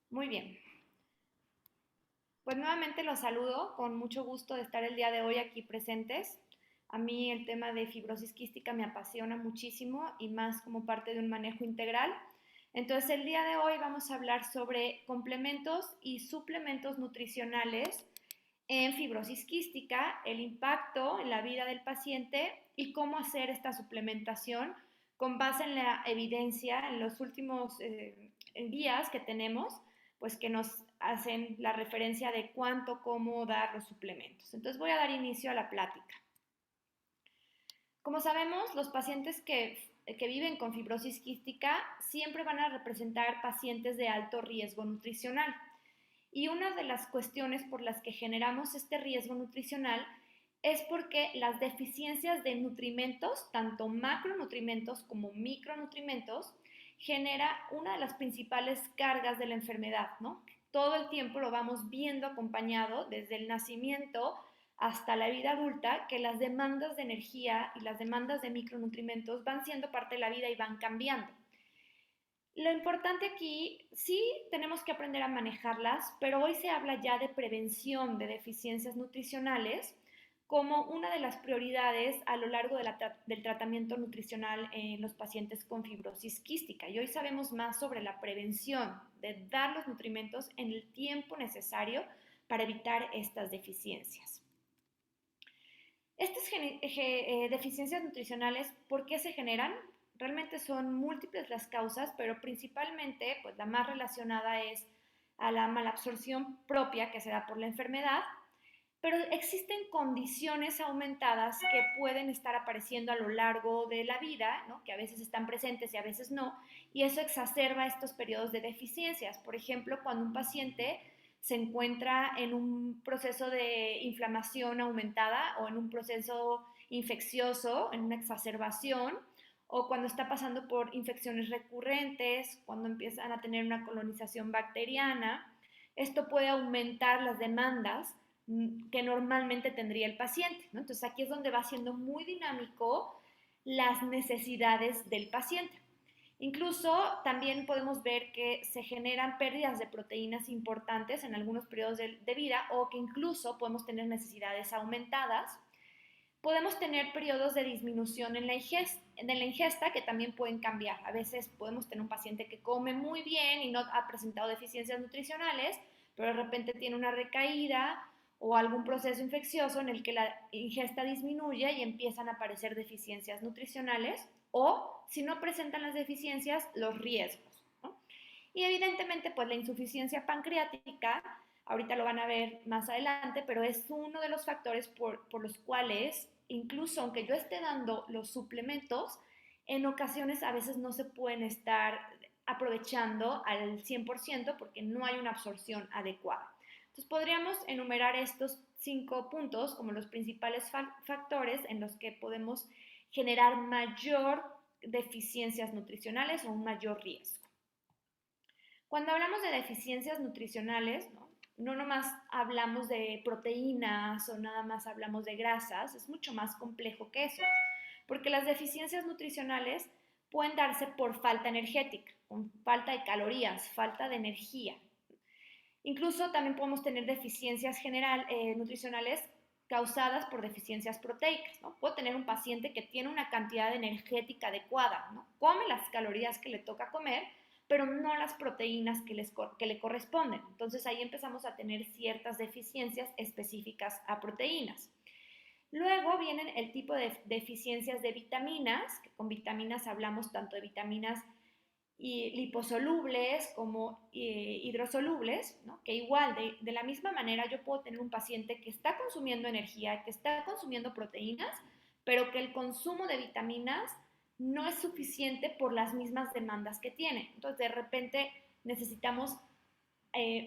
Muy bien. Pues nuevamente los saludo, con mucho gusto de estar el día de hoy aquí presentes. A mí el tema de fibrosis quística me apasiona muchísimo y más como parte de un manejo integral. Entonces el día de hoy vamos a hablar sobre complementos y suplementos nutricionales en fibrosis quística, el impacto en la vida del paciente y cómo hacer esta suplementación con base en la evidencia en los últimos días que tenemos, pues que nos hacen la referencia de cuánto, cómo dar los suplementos. Entonces voy a dar inicio a la plática. Como sabemos, los pacientes que viven con fibrosis quística siempre van a representar pacientes de alto riesgo nutricional. Y una de las cuestiones por las que generamos este riesgo nutricional es porque las deficiencias de nutrimentos, tanto macronutrimentos como micronutrimentos, genera una de las principales cargas de la enfermedad, ¿no? Todo el tiempo lo vamos viendo acompañado desde el nacimiento hasta la vida adulta, que las demandas de energía y las demandas de micronutrimentos van siendo parte de la vida y van cambiando. Lo importante aquí, sí tenemos que aprender a manejarlas, pero hoy se habla ya de prevención de deficiencias nutricionales como una de las prioridades a lo largo del tratamiento nutricional en los pacientes con fibrosis quística. Y hoy sabemos más sobre la prevención de dar los nutrimentos en el tiempo necesario para evitar estas deficiencias. Estas deficiencias nutricionales, ¿por qué se generan? Realmente son múltiples las causas, pero principalmente pues, la más relacionada es a la malabsorción propia que se da por la enfermedad, pero existen condiciones aumentadas que pueden estar apareciendo a lo largo de la vida, ¿no? Que a veces están presentes y a veces no, y eso exacerba estos periodos de deficiencias. Por ejemplo, cuando un paciente se encuentra en un proceso de inflamación aumentada o en un proceso infeccioso, en una exacerbación, o cuando está pasando por infecciones recurrentes, cuando empiezan a tener una colonización bacteriana, esto puede aumentar las demandas que normalmente tendría el paciente, ¿no? Entonces aquí es donde va siendo muy dinámico las necesidades del paciente. Incluso también podemos ver que se generan pérdidas de proteínas importantes en algunos periodos de vida o que incluso podemos tener necesidades aumentadas. Podemos tener periodos de disminución en la ingesta que también pueden cambiar. A veces podemos tener un paciente que come muy bien y no ha presentado deficiencias nutricionales, pero de repente tiene una recaída o algún proceso infeccioso en el que la ingesta disminuye y empiezan a aparecer deficiencias nutricionales o, si no presentan las deficiencias, los riesgos, ¿no? Y evidentemente, pues la insuficiencia pancreática, ahorita lo van a ver más adelante, pero es uno de los factores por los cuales, incluso aunque yo esté dando los suplementos, en ocasiones a veces no se pueden estar aprovechando al 100% porque no hay una absorción adecuada. Entonces podríamos enumerar estos 5 puntos como los principales factores en los que podemos generar mayor deficiencias nutricionales o un mayor riesgo. Cuando hablamos de deficiencias nutricionales, no nomás hablamos de proteínas o nada más hablamos de grasas, es mucho más complejo que eso, porque las deficiencias nutricionales pueden darse por falta energética, con falta de calorías, falta de energía. Incluso también podemos tener deficiencias nutricionales causadas por deficiencias proteicas, ¿no? Puedo tener un paciente que tiene una cantidad energética adecuada, ¿no? Come las calorías que le toca comer, pero no las proteínas que le corresponden. Entonces ahí empezamos a tener ciertas deficiencias específicas a proteínas. Luego vienen el tipo de deficiencias de vitaminas, que con vitaminas hablamos tanto de vitaminas liposolubles como hidrosolubles, ¿no? Que igual, de la misma manera yo puedo tener un paciente que está consumiendo energía, que está consumiendo proteínas, pero que el consumo de vitaminas no es suficiente por las mismas demandas que tiene. Entonces, de repente necesitamos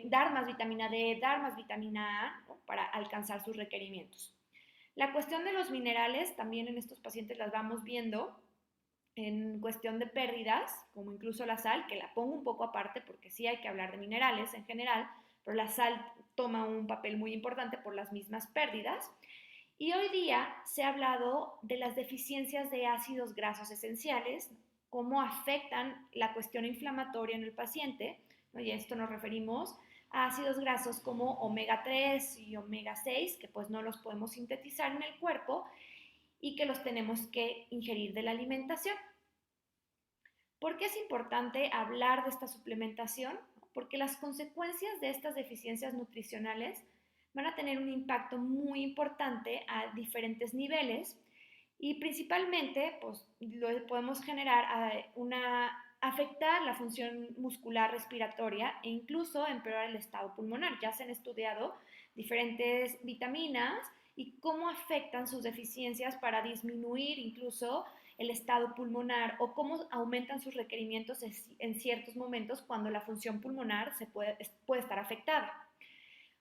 dar más vitamina D, dar más vitamina A, ¿no? Para alcanzar sus requerimientos. La cuestión de los minerales, también en estos pacientes las vamos viendo en cuestión de pérdidas, como incluso la sal, que la pongo un poco aparte porque sí hay que hablar de minerales en general, pero la sal toma un papel muy importante por las mismas pérdidas. Y hoy día se ha hablado de las deficiencias de ácidos grasos esenciales, cómo afectan la cuestión inflamatoria en el paciente, ¿no? Y a esto nos referimos a ácidos grasos como omega 3 y omega 6, que pues no los podemos sintetizar en el cuerpo y que los tenemos que ingerir de la alimentación. ¿Por qué es importante hablar de esta suplementación? Porque las consecuencias de estas deficiencias nutricionales van a tener un impacto muy importante a diferentes niveles y principalmente pues, lo podemos generar afectar la función muscular respiratoria e incluso empeorar el estado pulmonar. Ya se han estudiado diferentes vitaminas y cómo afectan sus deficiencias para disminuir incluso el estado pulmonar o cómo aumentan sus requerimientos en ciertos momentos cuando la función pulmonar puede estar afectada.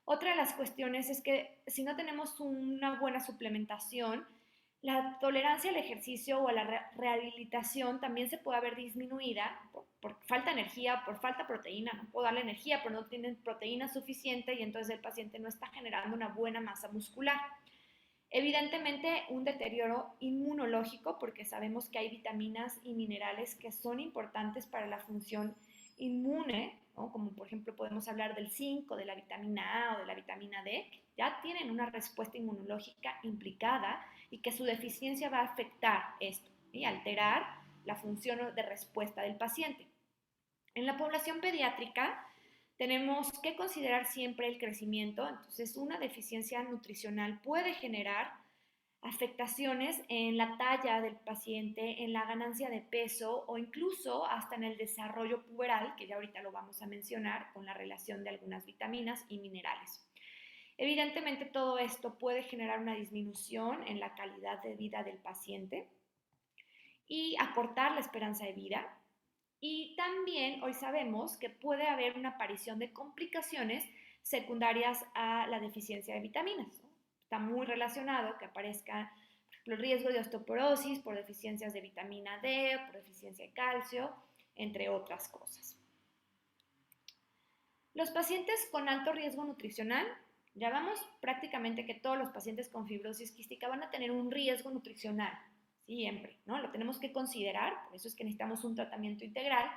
Otra de las cuestiones es que si no tenemos una buena suplementación, la tolerancia al ejercicio o a la rehabilitación también se puede ver disminuida por falta de energía, por falta de proteína. No puedo darle energía, pero no tienen proteína suficiente y entonces el paciente no está generando una buena masa muscular. Evidentemente, un deterioro inmunológico, porque sabemos que hay vitaminas y minerales que son importantes para la función inmune, ¿no? Como por ejemplo podemos hablar del zinc, de la vitamina A o de la vitamina D, que ya tienen una respuesta inmunológica implicada y que su deficiencia va a afectar esto y alterar la función de respuesta del paciente. En la población pediátrica tenemos que considerar siempre el crecimiento, entonces una deficiencia nutricional puede generar afectaciones en la talla del paciente, en la ganancia de peso o incluso hasta en el desarrollo puberal, que ya ahorita lo vamos a mencionar con la relación de algunas vitaminas y minerales. Evidentemente todo esto puede generar una disminución en la calidad de vida del paciente y acortar la esperanza de vida. Y también hoy sabemos que puede haber una aparición de complicaciones secundarias a la deficiencia de vitaminas, ¿no? Está muy relacionado que aparezca el riesgo de osteoporosis por deficiencias de vitamina D, por deficiencia de calcio, entre otras cosas. Los pacientes con alto riesgo nutricional, ya vamos prácticamente que todos los pacientes con fibrosis quística van a tener un riesgo nutricional, siempre, ¿no? Lo tenemos que considerar, por eso es que necesitamos un tratamiento integral,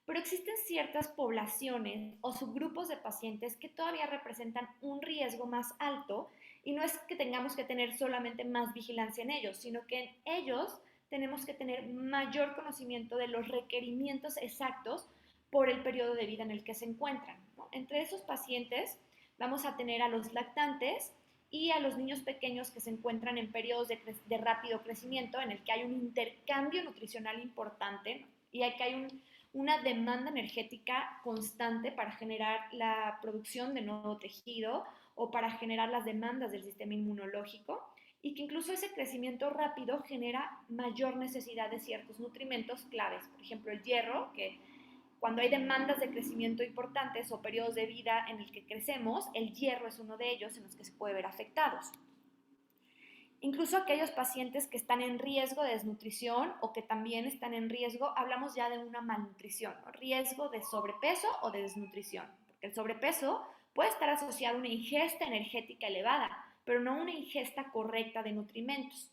pero existen ciertas poblaciones o subgrupos de pacientes que todavía representan un riesgo más alto y no es que tengamos que tener solamente más vigilancia en ellos, sino que en ellos tenemos que tener mayor conocimiento de los requerimientos exactos por el periodo de vida en el que se encuentran, ¿no? Entre esos pacientes vamos a tener a los lactantes y a los niños pequeños que se encuentran en periodos de rápido crecimiento en el que hay un intercambio nutricional importante, ¿no? Y que hay una demanda energética constante para generar la producción de nuevo tejido o para generar las demandas del sistema inmunológico y que incluso ese crecimiento rápido genera mayor necesidad de ciertos nutrimentos claves, por ejemplo el hierro, que cuando hay demandas de crecimiento importantes o periodos de vida en el que crecemos, el hierro es uno de ellos en los que se puede ver afectados. Incluso aquellos pacientes que están en riesgo de desnutrición o que también están en riesgo, hablamos ya de una malnutrición, ¿no? Riesgo de sobrepeso o de desnutrición, porque el sobrepeso puede estar asociado a una ingesta energética elevada, pero no una ingesta correcta de nutrimentos.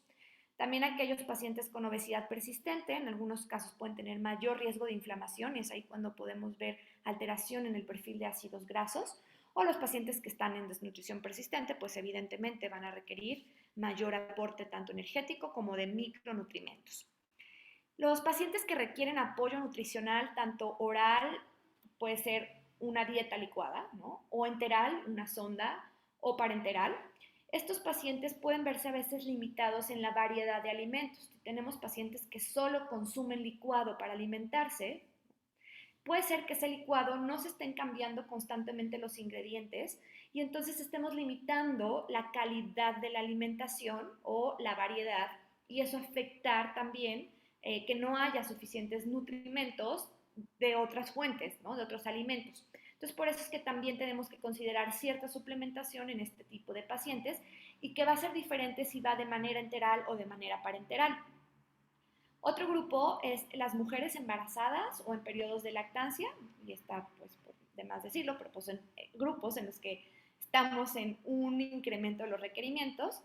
También aquellos pacientes con obesidad persistente, en algunos casos pueden tener mayor riesgo de inflamación y es ahí cuando podemos ver alteración en el perfil de ácidos grasos. O los pacientes que están en desnutrición persistente, pues evidentemente van a requerir mayor aporte tanto energético como de micronutrimentos. Los pacientes que requieren apoyo nutricional, tanto oral, puede ser una dieta licuada, ¿no? O enteral, una sonda, o parenteral. Estos pacientes pueden verse a veces limitados en la variedad de alimentos. Tenemos pacientes que solo consumen licuado para alimentarse. Puede ser que ese licuado no se estén cambiando constantemente los ingredientes y entonces estemos limitando la calidad de la alimentación o la variedad y eso afectar también que no haya suficientes nutrimentos de otras fuentes, ¿no? De otros alimentos. Entonces, por eso es que también tenemos que considerar cierta suplementación en este tipo de pacientes y que va a ser diferente si va de manera enteral o de manera parenteral. Otro grupo es las mujeres embarazadas o en periodos de lactancia, y está pues de más decirlo, pero pues en grupos en los que estamos en un incremento de los requerimientos.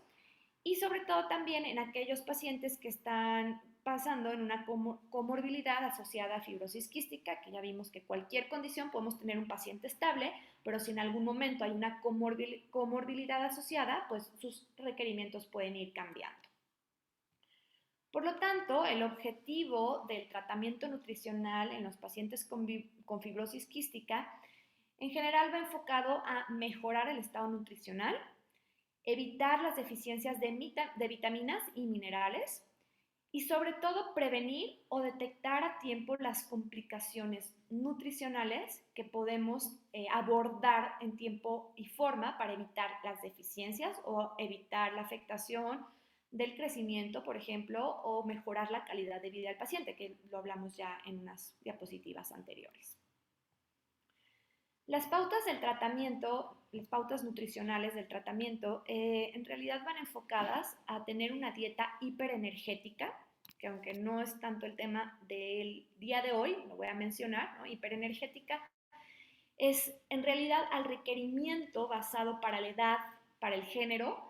y sobre todo también en aquellos pacientes que están pasando en una comorbilidad asociada a fibrosis quística, que ya vimos que cualquier condición podemos tener un paciente estable, pero si en algún momento hay una comorbilidad asociada, pues sus requerimientos pueden ir cambiando. Por lo tanto, el objetivo del tratamiento nutricional en los pacientes con fibrosis quística en general va enfocado a mejorar el estado nutricional, evitar las deficiencias de vitaminas y minerales y sobre todo prevenir o detectar a tiempo las complicaciones nutricionales que podemos abordar en tiempo y forma para evitar las deficiencias o evitar la afectación del crecimiento, por ejemplo, o mejorar la calidad de vida del paciente, que lo hablamos ya en unas diapositivas anteriores. Las pautas del tratamiento, las pautas nutricionales del tratamiento, en realidad van enfocadas a tener una dieta hiperenergética, que aunque no es tanto el tema del día de hoy, lo voy a mencionar, ¿no? Hiperenergética es en realidad al requerimiento basado para la edad, para el género,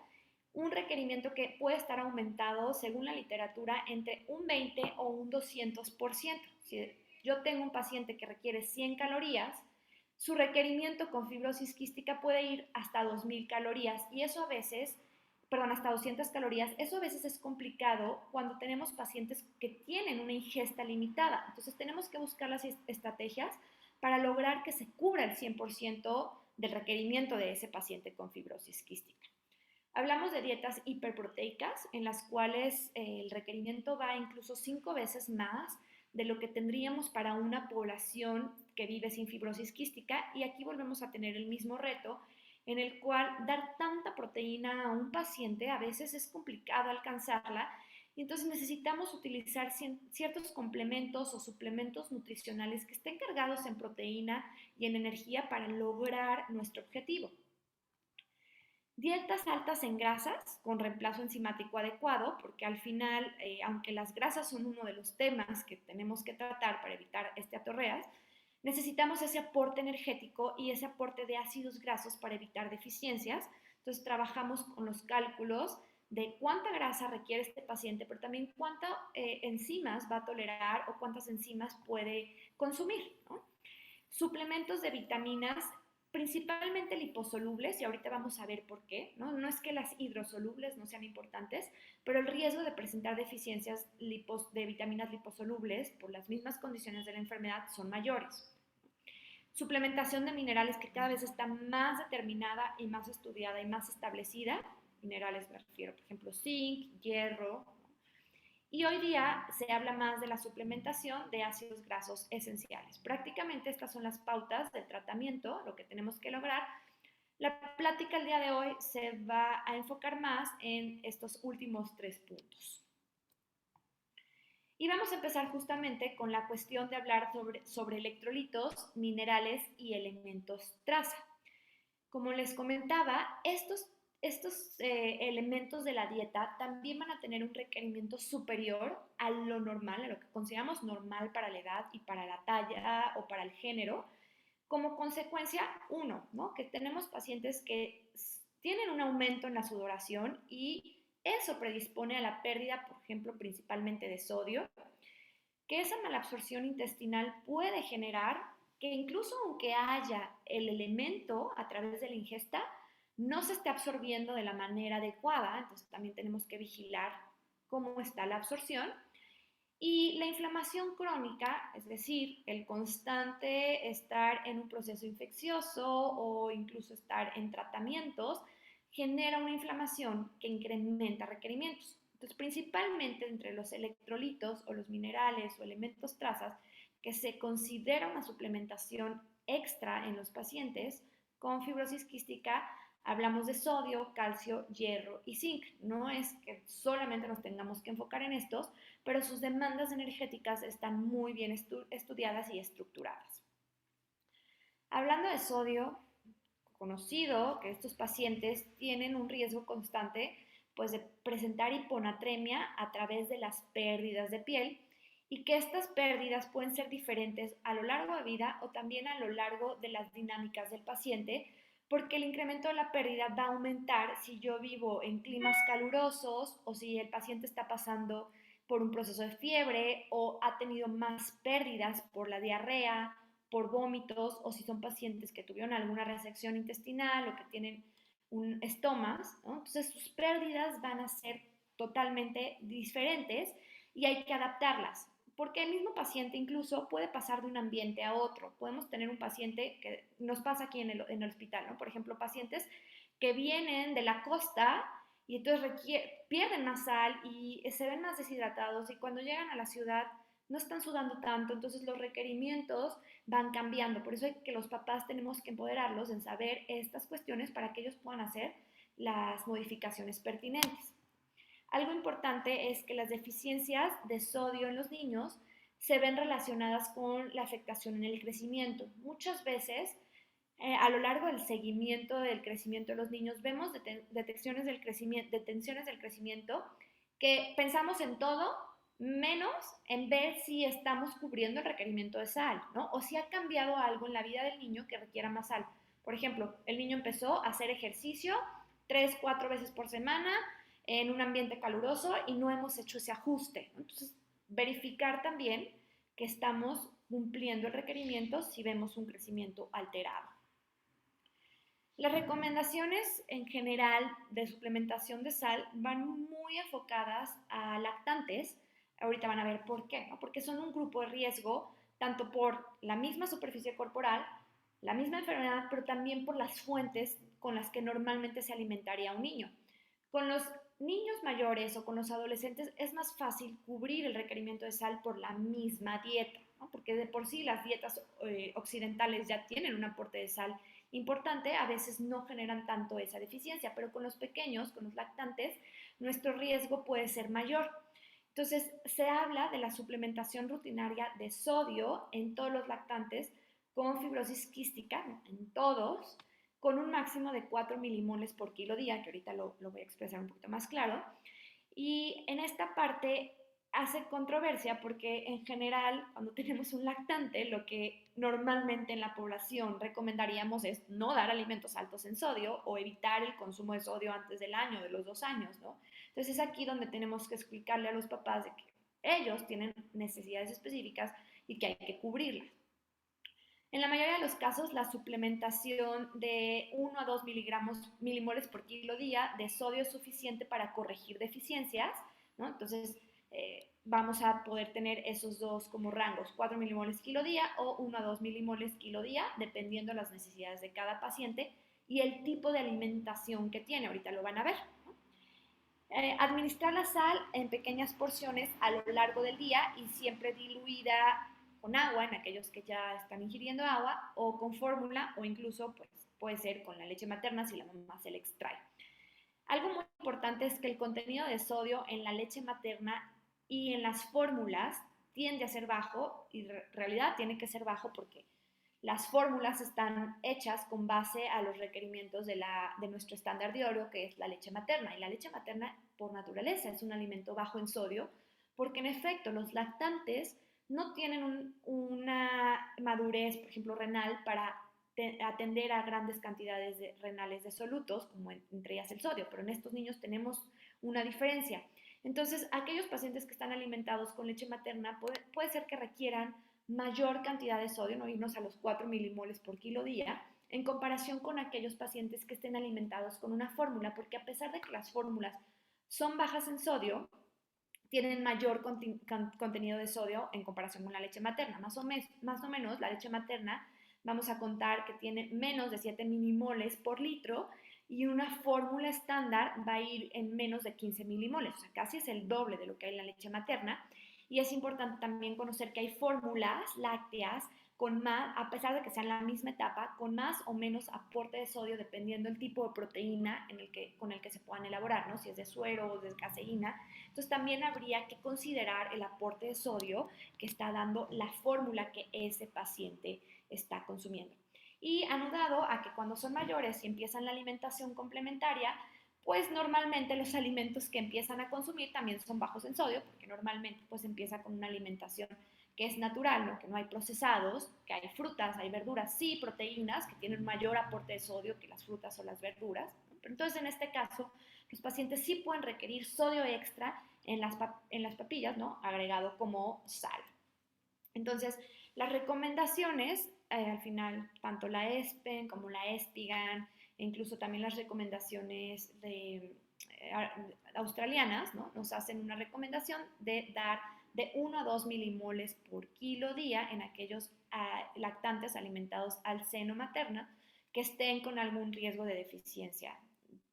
un requerimiento que puede estar aumentado según la literatura entre un 20 o un 200%. Si yo tengo un paciente que requiere 100 calorías, su requerimiento con fibrosis quística puede ir hasta 2000 calorías y eso a veces, perdón, hasta 200 calorías, eso a veces es complicado cuando tenemos pacientes que tienen una ingesta limitada. Entonces tenemos que buscar las estrategias para lograr que se cubra el 100% del requerimiento de ese paciente con fibrosis quística. Hablamos de dietas hiperproteicas en las cuales el requerimiento va incluso 5 veces más de lo que tendríamos para una población que vive sin fibrosis quística y aquí volvemos a tener el mismo reto en el cual dar tanta proteína a un paciente a veces es complicado alcanzarla y entonces necesitamos utilizar ciertos complementos o suplementos nutricionales que estén cargados en proteína y en energía para lograr nuestro objetivo. Dietas altas en grasas con reemplazo enzimático adecuado, porque al final, aunque las grasas son uno de los temas que tenemos que tratar para evitar esteatorreas, necesitamos ese aporte energético y ese aporte de ácidos grasos para evitar deficiencias. Entonces trabajamos con los cálculos de cuánta grasa requiere este paciente, pero también cuántas enzimas va a tolerar o cuántas enzimas puede consumir, ¿no? Suplementos de vitaminas principalmente liposolubles, y ahorita vamos a ver por qué, ¿no? No es que las hidrosolubles no sean importantes, pero el riesgo de presentar deficiencias de vitaminas liposolubles por las mismas condiciones de la enfermedad son mayores. Suplementación de minerales que cada vez está más determinada y más estudiada y más establecida. Minerales me refiero, por ejemplo, zinc, hierro, y hoy día se habla más de la suplementación de ácidos grasos esenciales. Prácticamente estas son las pautas del tratamiento, lo que tenemos que lograr. La plática el día de hoy se va a enfocar más en estos últimos 3 puntos. Y vamos a empezar justamente con la cuestión de hablar sobre electrolitos, minerales y elementos traza. Como les comentaba, estos elementos de la dieta también van a tener un requerimiento superior a lo normal, a lo que consideramos normal para la edad y para la talla o para el género. Como consecuencia, uno, ¿no? Que tenemos pacientes que tienen un aumento en la sudoración y eso predispone a la pérdida, por ejemplo, principalmente de sodio, que esa malabsorción intestinal puede generar que incluso aunque haya el elemento a través de la ingesta, no se esté absorbiendo de la manera adecuada, entonces también tenemos que vigilar cómo está la absorción. Y la inflamación crónica, es decir, el constante estar en un proceso infeccioso o incluso estar en tratamientos, genera una inflamación que incrementa requerimientos. Entonces, principalmente entre los electrolitos o los minerales o elementos trazas que se considera una suplementación extra en los pacientes con fibrosis quística, hablamos de sodio, calcio, hierro y zinc. No es que solamente nos tengamos que enfocar en estos, pero sus demandas energéticas están muy bien estudiadas y estructuradas. Hablando de sodio, conocido que estos pacientes tienen un riesgo constante pues, de presentar hiponatremia a través de las pérdidas de piel y que estas pérdidas pueden ser diferentes a lo largo de vida o también a lo largo de las dinámicas del paciente, porque el incremento de la pérdida va a aumentar si yo vivo en climas calurosos o si el paciente está pasando por un proceso de fiebre o ha tenido más pérdidas por la diarrea, por vómitos o si son pacientes que tuvieron alguna resección intestinal o que tienen un estomas, ¿no? Entonces sus pérdidas van a ser totalmente diferentes y hay que adaptarlas porque el mismo paciente incluso puede pasar de un ambiente a otro. Podemos tener un paciente que nos pasa aquí en el hospital, ¿no? Por ejemplo, pacientes que vienen de la costa y entonces pierden más sal y se ven más deshidratados y cuando llegan a la ciudad no están sudando tanto, entonces los requerimientos van cambiando. Por eso es que los papás tenemos que empoderarlos en saber estas cuestiones para que ellos puedan hacer las modificaciones pertinentes. Algo importante es que las deficiencias de sodio en los niños se ven relacionadas con la afectación en el crecimiento. Muchas veces, a lo largo del seguimiento del crecimiento de los niños, vemos detenciones del crecimiento que pensamos en todo menos en ver si estamos cubriendo el requerimiento de sal, ¿no? O si ha cambiado algo en la vida del niño que requiera más sal. Por ejemplo, el niño empezó a hacer ejercicio 3, 4 veces por semana, en un ambiente caluroso y no hemos hecho ese ajuste. Entonces, verificar también que estamos cumpliendo el requerimiento si vemos un crecimiento alterado. Las recomendaciones en general de suplementación de sal van muy enfocadas a lactantes. Ahorita van a ver por qué, ¿no? Porque son un grupo de riesgo tanto por la misma superficie corporal, la misma enfermedad, pero también por las fuentes con las que normalmente se alimentaría un niño. Con los niños mayores o con los adolescentes es más fácil cubrir el requerimiento de sal por la misma dieta, ¿no? Porque de por sí las dietas occidentales ya tienen un aporte de sal importante, a veces no generan tanto esa deficiencia, pero con los pequeños, con los lactantes, nuestro riesgo puede ser mayor. Entonces, se habla de la suplementación rutinaria de sodio en todos los lactantes con fibrosis quística, en todos, con un máximo de 4 milimoles por kilo día, que ahorita lo voy a expresar un poquito más claro. Y en esta parte hace controversia porque en general cuando tenemos un lactante lo que normalmente en la población recomendaríamos es no dar alimentos altos en sodio o evitar el consumo de sodio antes del año, de los 2 años, ¿no? Entonces es aquí donde tenemos que explicarle a los papás de que ellos tienen necesidades específicas y que hay que cubrirlas. En la mayoría de los casos, la suplementación de 1 a 2 milimoles por kilo día de sodio es suficiente para corregir deficiencias, ¿no? Entonces, vamos a poder tener esos dos como rangos, 4 milimoles kilo día o 1 a 2 milimoles kilo día, dependiendo de las necesidades de cada paciente y el tipo de alimentación que tiene. Ahorita lo van a ver, ¿no? Administrar la sal en pequeñas porciones a lo largo del día y siempre diluida con agua en aquellos que ya están ingiriendo agua o con fórmula o incluso pues, puede ser con la leche materna si la mamá se le extrae. Algo muy importante es que el contenido de sodio en la leche materna y en las fórmulas tiende a ser bajo y en realidad tiene que ser bajo porque las fórmulas están hechas con base a los requerimientos de nuestro estándar de oro, que es la leche materna. Y la leche materna, por naturaleza, es un alimento bajo en sodio, porque en efecto los lactantes no tienen una madurez, por ejemplo, renal para atender a grandes cantidades renales de solutos, como entre ellas el sodio, pero en estos niños tenemos una diferencia. Entonces, aquellos pacientes que están alimentados con leche materna puede ser que requieran mayor cantidad de sodio, no irnos a los 4 milimoles por kilo día, en comparación con aquellos pacientes que estén alimentados con una fórmula, porque a pesar de que las fórmulas son bajas en sodio, tienen mayor contenido de sodio en comparación con la leche materna. Más o menos la leche materna vamos a contar que tiene menos de 7 milimoles por litro y una fórmula estándar va a ir en menos de 15 milimoles, o sea, casi es el doble de lo que hay en la leche materna. Y es importante también conocer que hay fórmulas lácteas con más, a pesar de que sean la misma etapa, con más o menos aporte de sodio dependiendo del tipo de proteína con el que se puedan elaborar, ¿no? Si es de suero o de caseína. Entonces también habría que considerar el aporte de sodio que está dando la fórmula que ese paciente está consumiendo. Y anudado a que cuando son mayores y empiezan la alimentación complementaria, pues normalmente los alimentos que empiezan a consumir también son bajos en sodio, porque normalmente pues empieza con una alimentación que es natural, ¿no? Que no hay procesados, que hay frutas, hay verduras, sí, proteínas, que tienen mayor aporte de sodio que las frutas o las verduras, ¿no? Pero entonces, en este caso, los pacientes sí pueden requerir sodio extra en las papillas, ¿no? Agregado como sal. Entonces, las recomendaciones, al final, tanto la ESPEN como la ESPIGAN, e incluso también las recomendaciones australianas, ¿no? Nos hacen una recomendación de dar de 1 a 2 milimoles por kilo día en aquellos lactantes alimentados al seno materno que estén con algún riesgo de deficiencia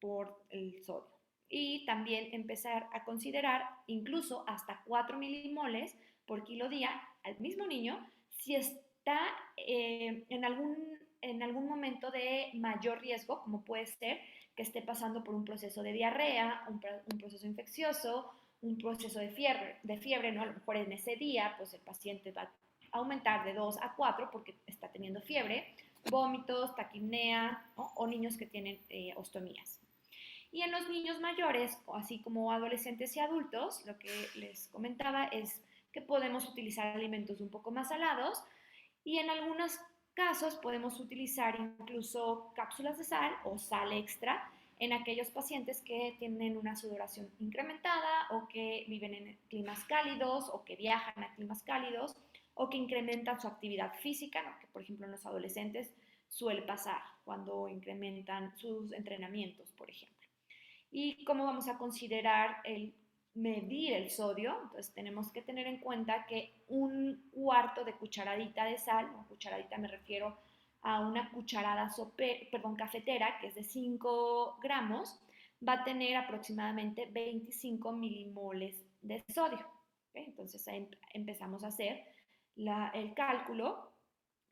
por el sodio. Y también empezar a considerar incluso hasta 4 milimoles por kilo día al mismo niño si está en algún momento de mayor riesgo, como puede ser que esté pasando por un proceso de diarrea, un proceso infeccioso, un proceso de fiebre, ¿no? A lo mejor en ese día, pues el paciente va a aumentar de 2 a 4 porque está teniendo fiebre, vómitos, taquipnea, ¿no? O niños que tienen ostomías. Y en los niños mayores, así como adolescentes y adultos, lo que les comentaba es que podemos utilizar alimentos un poco más salados y en algunos casos podemos utilizar incluso cápsulas de sal o sal extra en aquellos pacientes que tienen una sudoración incrementada o que viven en climas cálidos o que viajan a climas cálidos o que incrementan su actividad física, ¿no? Que por ejemplo en los adolescentes suele pasar cuando incrementan sus entrenamientos, por ejemplo. ¿Y cómo vamos a considerar el medir el sodio? Entonces tenemos que tener en cuenta que un cuarto de cucharadita de sal, una cucharadita me refiero a una cucharada cafetera, que es de 5 gramos, va a tener aproximadamente 25 milimoles de sodio. ¿Okay? Entonces ahí empezamos a hacer el cálculo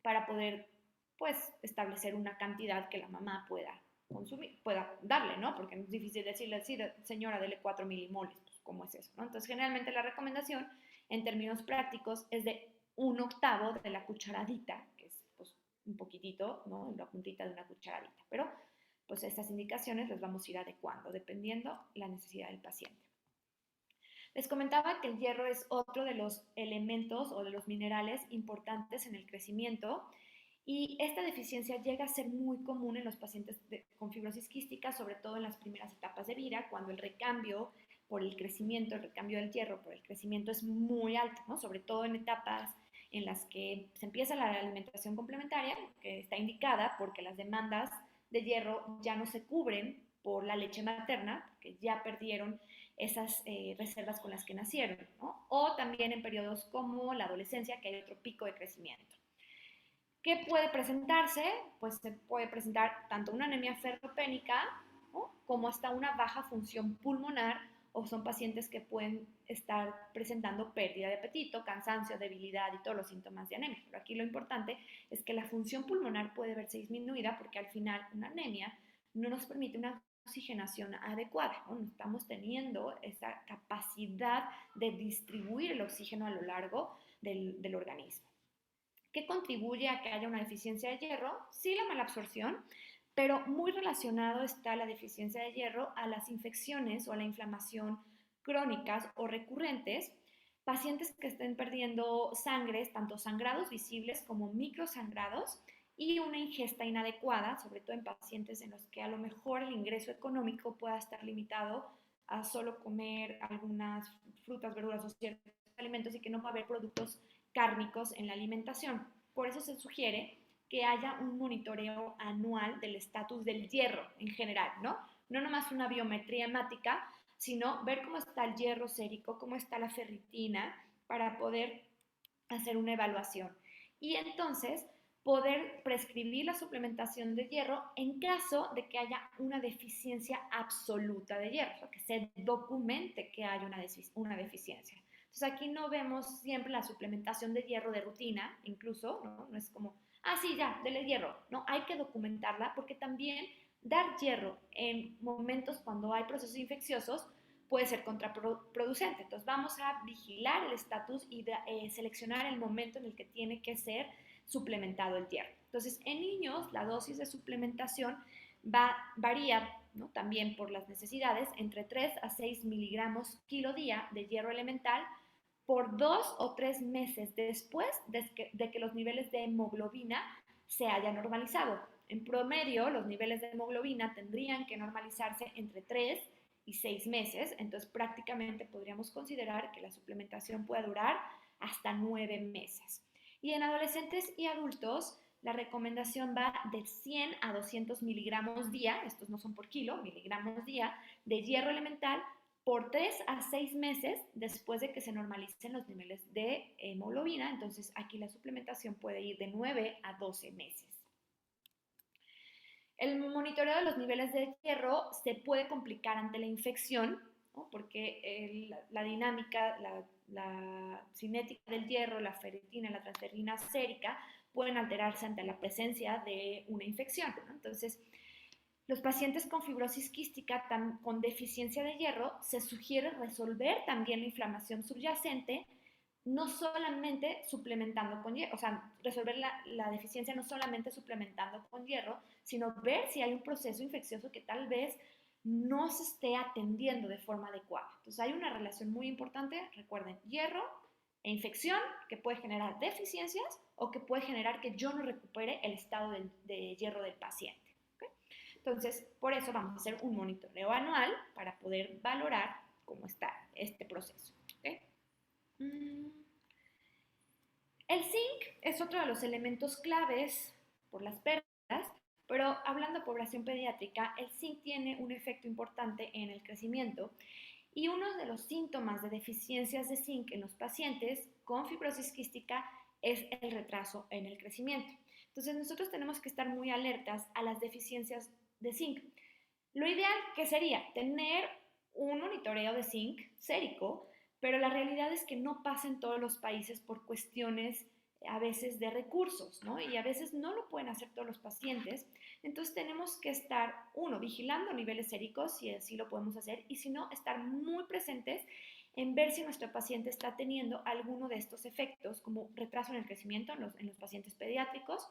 para poder pues establecer una cantidad que la mamá pueda consumir, pueda darle, ¿no? Porque es difícil decirle, sí, señora, dele 4 milimoles, pues, ¿cómo es eso? ¿No? Entonces, generalmente la recomendación, en términos prácticos, es de 1/8 de la cucharadita, que es, pues, un poquitito, ¿no? La puntita de una cucharadita. Pero, pues, estas indicaciones las vamos a ir adecuando, dependiendo la necesidad del paciente. Les comentaba que el hierro es otro de los elementos o de los minerales importantes en el crecimiento y esta deficiencia llega a ser muy común en los pacientes con fibrosis quística, sobre todo en las primeras etapas de vida, cuando el recambio por el crecimiento, el recambio del hierro por el crecimiento es muy alto, ¿no? Sobre todo en etapas en las que se empieza la alimentación complementaria, que está indicada porque las demandas de hierro ya no se cubren por la leche materna, que ya perdieron esas reservas con las que nacieron, ¿no? O también en periodos como la adolescencia, que hay otro pico de crecimiento. ¿Qué puede presentarse? Pues se puede presentar tanto una anemia ferropénica, ¿no? Como hasta una baja función pulmonar, o son pacientes que pueden estar presentando pérdida de apetito, cansancio, debilidad y todos los síntomas de anemia. Pero aquí lo importante es que la función pulmonar puede verse disminuida porque al final una anemia no nos permite una oxigenación adecuada, ¿no? No estamos teniendo esa capacidad de distribuir el oxígeno a lo largo del organismo. ¿Qué contribuye a que haya una deficiencia de hierro? Sí, la malabsorción, pero muy relacionado está la deficiencia de hierro a las infecciones o a la inflamación crónicas o recurrentes, pacientes que estén perdiendo sangre, tanto sangrados visibles como microsangrados, y una ingesta inadecuada, sobre todo en pacientes en los que a lo mejor el ingreso económico pueda estar limitado a solo comer algunas frutas, verduras o ciertos alimentos y que no va a haber productos cárnicos en la alimentación. Por eso se sugiere que haya un monitoreo anual del estatus del hierro en general, ¿no? No nomás una biometría hemática, sino ver cómo está el hierro sérico, cómo está la ferritina, para poder hacer una evaluación. Y entonces poder prescribir la suplementación de hierro en caso de que haya una deficiencia absoluta de hierro, o sea, que se documente que hay una deficiencia. Entonces aquí no vemos siempre la suplementación de hierro de rutina, incluso, ¿no? No es como, sí, ya, dele hierro. No, hay que documentarla porque también dar hierro en momentos cuando hay procesos infecciosos puede ser contraproducente. Entonces vamos a vigilar el estatus y seleccionar el momento en el que tiene que ser suplementado el hierro. Entonces en niños la dosis de suplementación varía, ¿no? También por las necesidades entre 3 a 6 miligramos kilo día de hierro elemental por 2 o 3 meses después de que los niveles de hemoglobina se hayan normalizado. En promedio, los niveles de hemoglobina tendrían que normalizarse entre 3 y 6 meses, entonces prácticamente podríamos considerar que la suplementación puede durar hasta 9 meses. Y en adolescentes y adultos, la recomendación va de 100 a 200 miligramos día, estos no son por kilo, miligramos día, de hierro elemental por 3 a 6 meses después de que se normalicen los niveles de hemoglobina. Entonces aquí la suplementación puede ir de 9 a 12 meses. El monitoreo de los niveles de hierro se puede complicar ante la infección, ¿no? Porque la dinámica, la cinética del hierro, la ferritina, la transferrina sérica pueden alterarse ante la presencia de una infección, ¿no? Entonces, los pacientes con fibrosis quística con deficiencia de hierro se sugiere resolver también la inflamación subyacente, no solamente suplementando con hierro, o sea, resolver la deficiencia no solamente suplementando con hierro, sino ver si hay un proceso infeccioso que tal vez no se esté atendiendo de forma adecuada. Entonces hay una relación muy importante, recuerden, hierro e infección que puede generar deficiencias o que puede generar que yo no recupere el estado de hierro del paciente. Entonces, por eso vamos a hacer un monitoreo anual para poder valorar cómo está este proceso. ¿Okay? El zinc es otro de los elementos claves por las pérdidas, pero hablando de población pediátrica, el zinc tiene un efecto importante en el crecimiento y uno de los síntomas de deficiencias de zinc en los pacientes con fibrosis quística es el retraso en el crecimiento. Entonces nosotros tenemos que estar muy alertas a las deficiencias de zinc. Lo ideal que sería tener un monitoreo de zinc sérico, pero la realidad es que no pasa en todos los países por cuestiones a veces de recursos, ¿no? Y a veces no lo pueden hacer todos los pacientes. Entonces tenemos que estar, uno, vigilando niveles séricos, si así lo podemos hacer, y si no, estar muy presentes en ver si nuestro paciente está teniendo alguno de estos efectos, como retraso en el crecimiento en los pacientes pediátricos,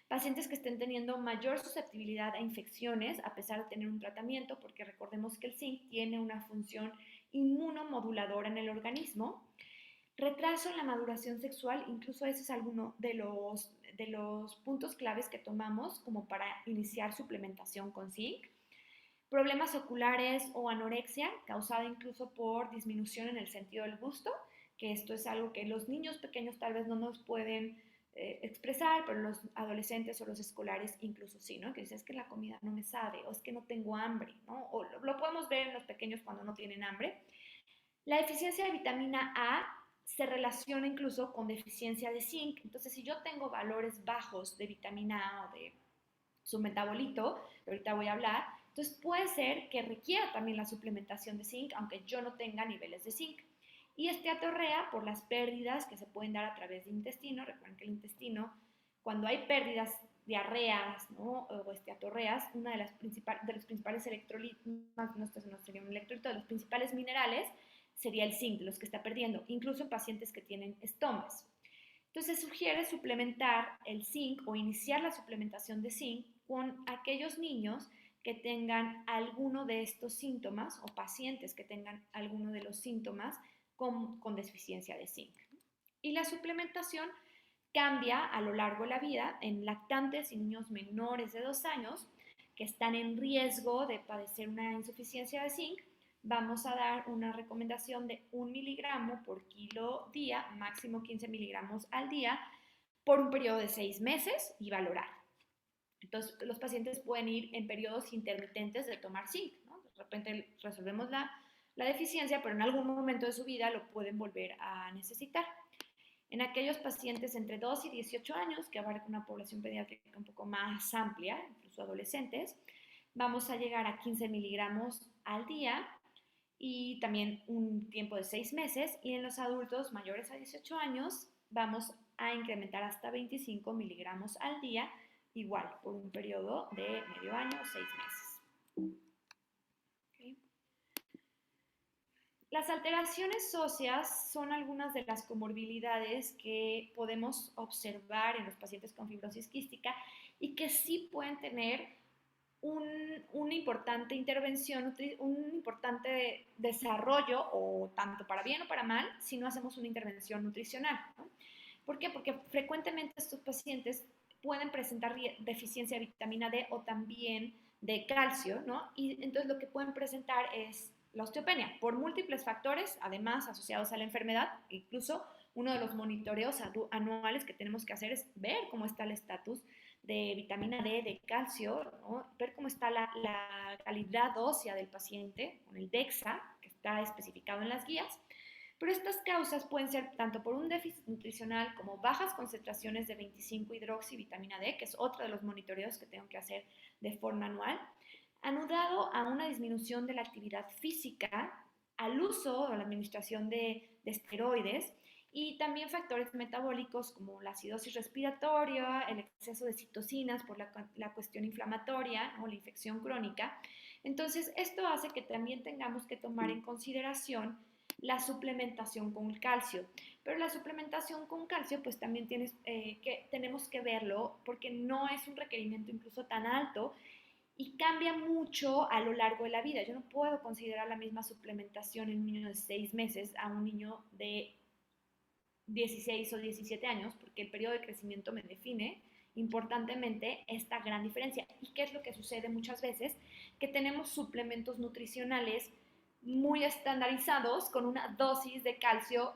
pacientes que estén teniendo mayor susceptibilidad a infecciones a pesar de tener un tratamiento, porque recordemos que el zinc tiene una función inmunomoduladora en el organismo. Retraso en la maduración sexual, incluso ese es alguno de los puntos claves que tomamos como para iniciar suplementación con zinc. Problemas oculares o anorexia, causada incluso por disminución en el sentido del gusto, que esto es algo que los niños pequeños tal vez no nos pueden expresar, pero los adolescentes o los escolares incluso sí, ¿no? Que dices, es que la comida no me sabe, o es que no tengo hambre, ¿no? O lo podemos ver en los pequeños cuando no tienen hambre. La deficiencia de vitamina A se relaciona incluso con deficiencia de zinc. Entonces, si yo tengo valores bajos de vitamina A o de su metabolito, que ahorita voy a hablar, entonces puede ser que requiera también la suplementación de zinc, aunque yo no tenga niveles de zinc. Y esteatorrea por las pérdidas que se pueden dar a través del intestino. Recuerden que el intestino, cuando hay pérdidas, diarreas, ¿no? O esteatorreas, una de los principales electrolitos, no sería un electrolito, de los principales minerales sería el zinc, los que está perdiendo, incluso en pacientes que tienen estomas. Entonces se sugiere suplementar el zinc o iniciar la suplementación de zinc con aquellos niños que tengan alguno de estos síntomas o pacientes que tengan alguno de los síntomas con deficiencia de zinc. Y la suplementación cambia a lo largo de la vida en lactantes y niños menores de 2 años que están en riesgo de padecer una insuficiencia de zinc. Vamos a dar una recomendación de 1 miligramo por kilo día, máximo 15 miligramos al día, por un periodo de 6 meses y valorar. Entonces, los pacientes pueden ir en periodos intermitentes de tomar zinc, ¿no? De repente resolvemos la deficiencia, pero en algún momento de su vida lo pueden volver a necesitar. En aquellos pacientes entre 2 y 18 años, que abarca una población pediátrica un poco más amplia, incluso adolescentes, vamos a llegar a 15 miligramos al día y también un tiempo de 6 meses. Y en los adultos mayores a 18 años vamos a incrementar hasta 25 miligramos al día, igual por un periodo de medio año o 6 meses. Okay. Las alteraciones óseas son algunas de las comorbilidades que podemos observar en los pacientes con fibrosis quística y que sí pueden tener una importante intervención, un importante desarrollo, o tanto para bien o para mal, si no hacemos una intervención nutricional, ¿no? ¿Por qué? Porque frecuentemente estos pacientes pueden presentar deficiencia de vitamina D o también de calcio, ¿no? Y entonces lo que pueden presentar es la osteopenia por múltiples factores, además asociados a la enfermedad. Incluso uno de los monitoreos anuales que tenemos que hacer es ver cómo está el estatus de vitamina D, de calcio, ¿no? Ver cómo está la calidad ósea del paciente con el DEXA, que está especificado en las guías. Pero estas causas pueden ser tanto por un déficit nutricional como bajas concentraciones de 25-hidroxivitamina D, que es otro de los monitoreos que tengo que hacer de forma anual, anudado a una disminución de la actividad física, al uso o la administración de esteroides y también factores metabólicos como la acidosis respiratoria, el exceso de citocinas por la cuestión inflamatoria o la infección crónica. Entonces, esto hace que también tengamos que tomar en consideración la suplementación con calcio. Pero la suplementación con calcio, pues también tenemos que verlo porque no es un requerimiento incluso tan alto y cambia mucho a lo largo de la vida. Yo no puedo considerar la misma suplementación en un niño de 6 meses a un niño de 16 o 17 años, porque el periodo de crecimiento me define importantemente esta gran diferencia. ¿Y qué es lo que sucede muchas veces? Que tenemos suplementos nutricionales muy estandarizados con una dosis de calcio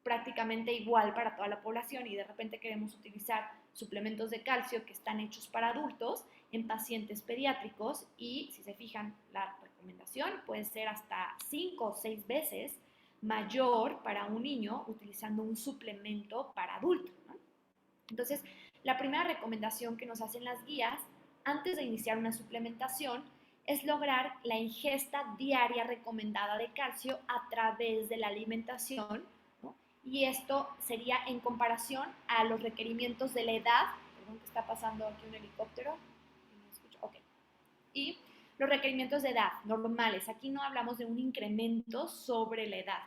prácticamente igual para toda la población y de repente queremos utilizar suplementos de calcio que están hechos para adultos en pacientes pediátricos y si se fijan la recomendación puede ser hasta 5 o 6 veces mayor para un niño utilizando un suplemento para adulto, ¿no? Entonces, la primera recomendación que nos hacen las guías antes de iniciar una suplementación es lograr la ingesta diaria recomendada de calcio a través de la alimentación, ¿no? Y esto sería en comparación a los requerimientos de la edad. Perdón, que está pasando aquí un helicóptero. ¿Me escucho? Ok. Y los requerimientos de edad normales. Aquí no hablamos de un incremento sobre la edad.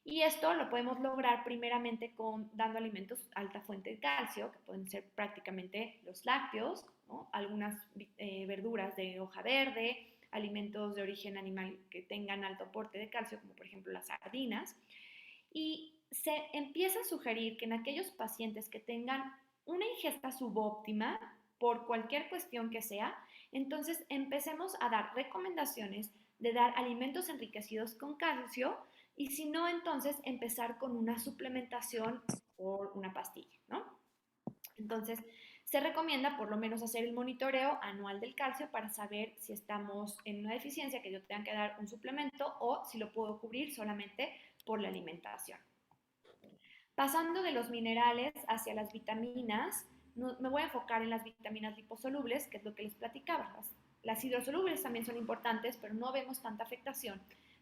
Y esto lo podemos lograr primeramente dando alimentos alta fuente de calcio, que pueden ser prácticamente los lácteos, ¿no? Algunas verduras de hoja verde, alimentos de origen animal que tengan alto aporte de calcio, como por ejemplo las sardinas. Y se empieza a sugerir que en aquellos pacientes que tengan una ingesta subóptima, por cualquier cuestión que sea, entonces empecemos a dar recomendaciones de dar alimentos enriquecidos con calcio y si no, entonces empezar con una suplementación por una pastilla, ¿no? Entonces, se recomienda por lo menos hacer el monitoreo anual del calcio para saber si estamos en una deficiencia, que yo tenga que dar un suplemento o si lo puedo cubrir solamente por la alimentación. Pasando de los minerales hacia las vitaminas, me voy a enfocar en las vitaminas liposolubles, que es lo que les platicaba. Las hidrosolubles también son importantes, pero no vemos tanta afectación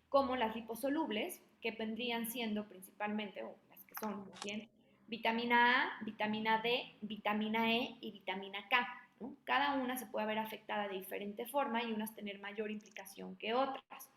como las liposolubles, que vendrían siendo principalmente, o las que son más bien, vitamina A, vitamina D, vitamina E y vitamina K, ¿no? Cada una se puede ver afectada de diferente forma y unas tener mayor implicación que otras.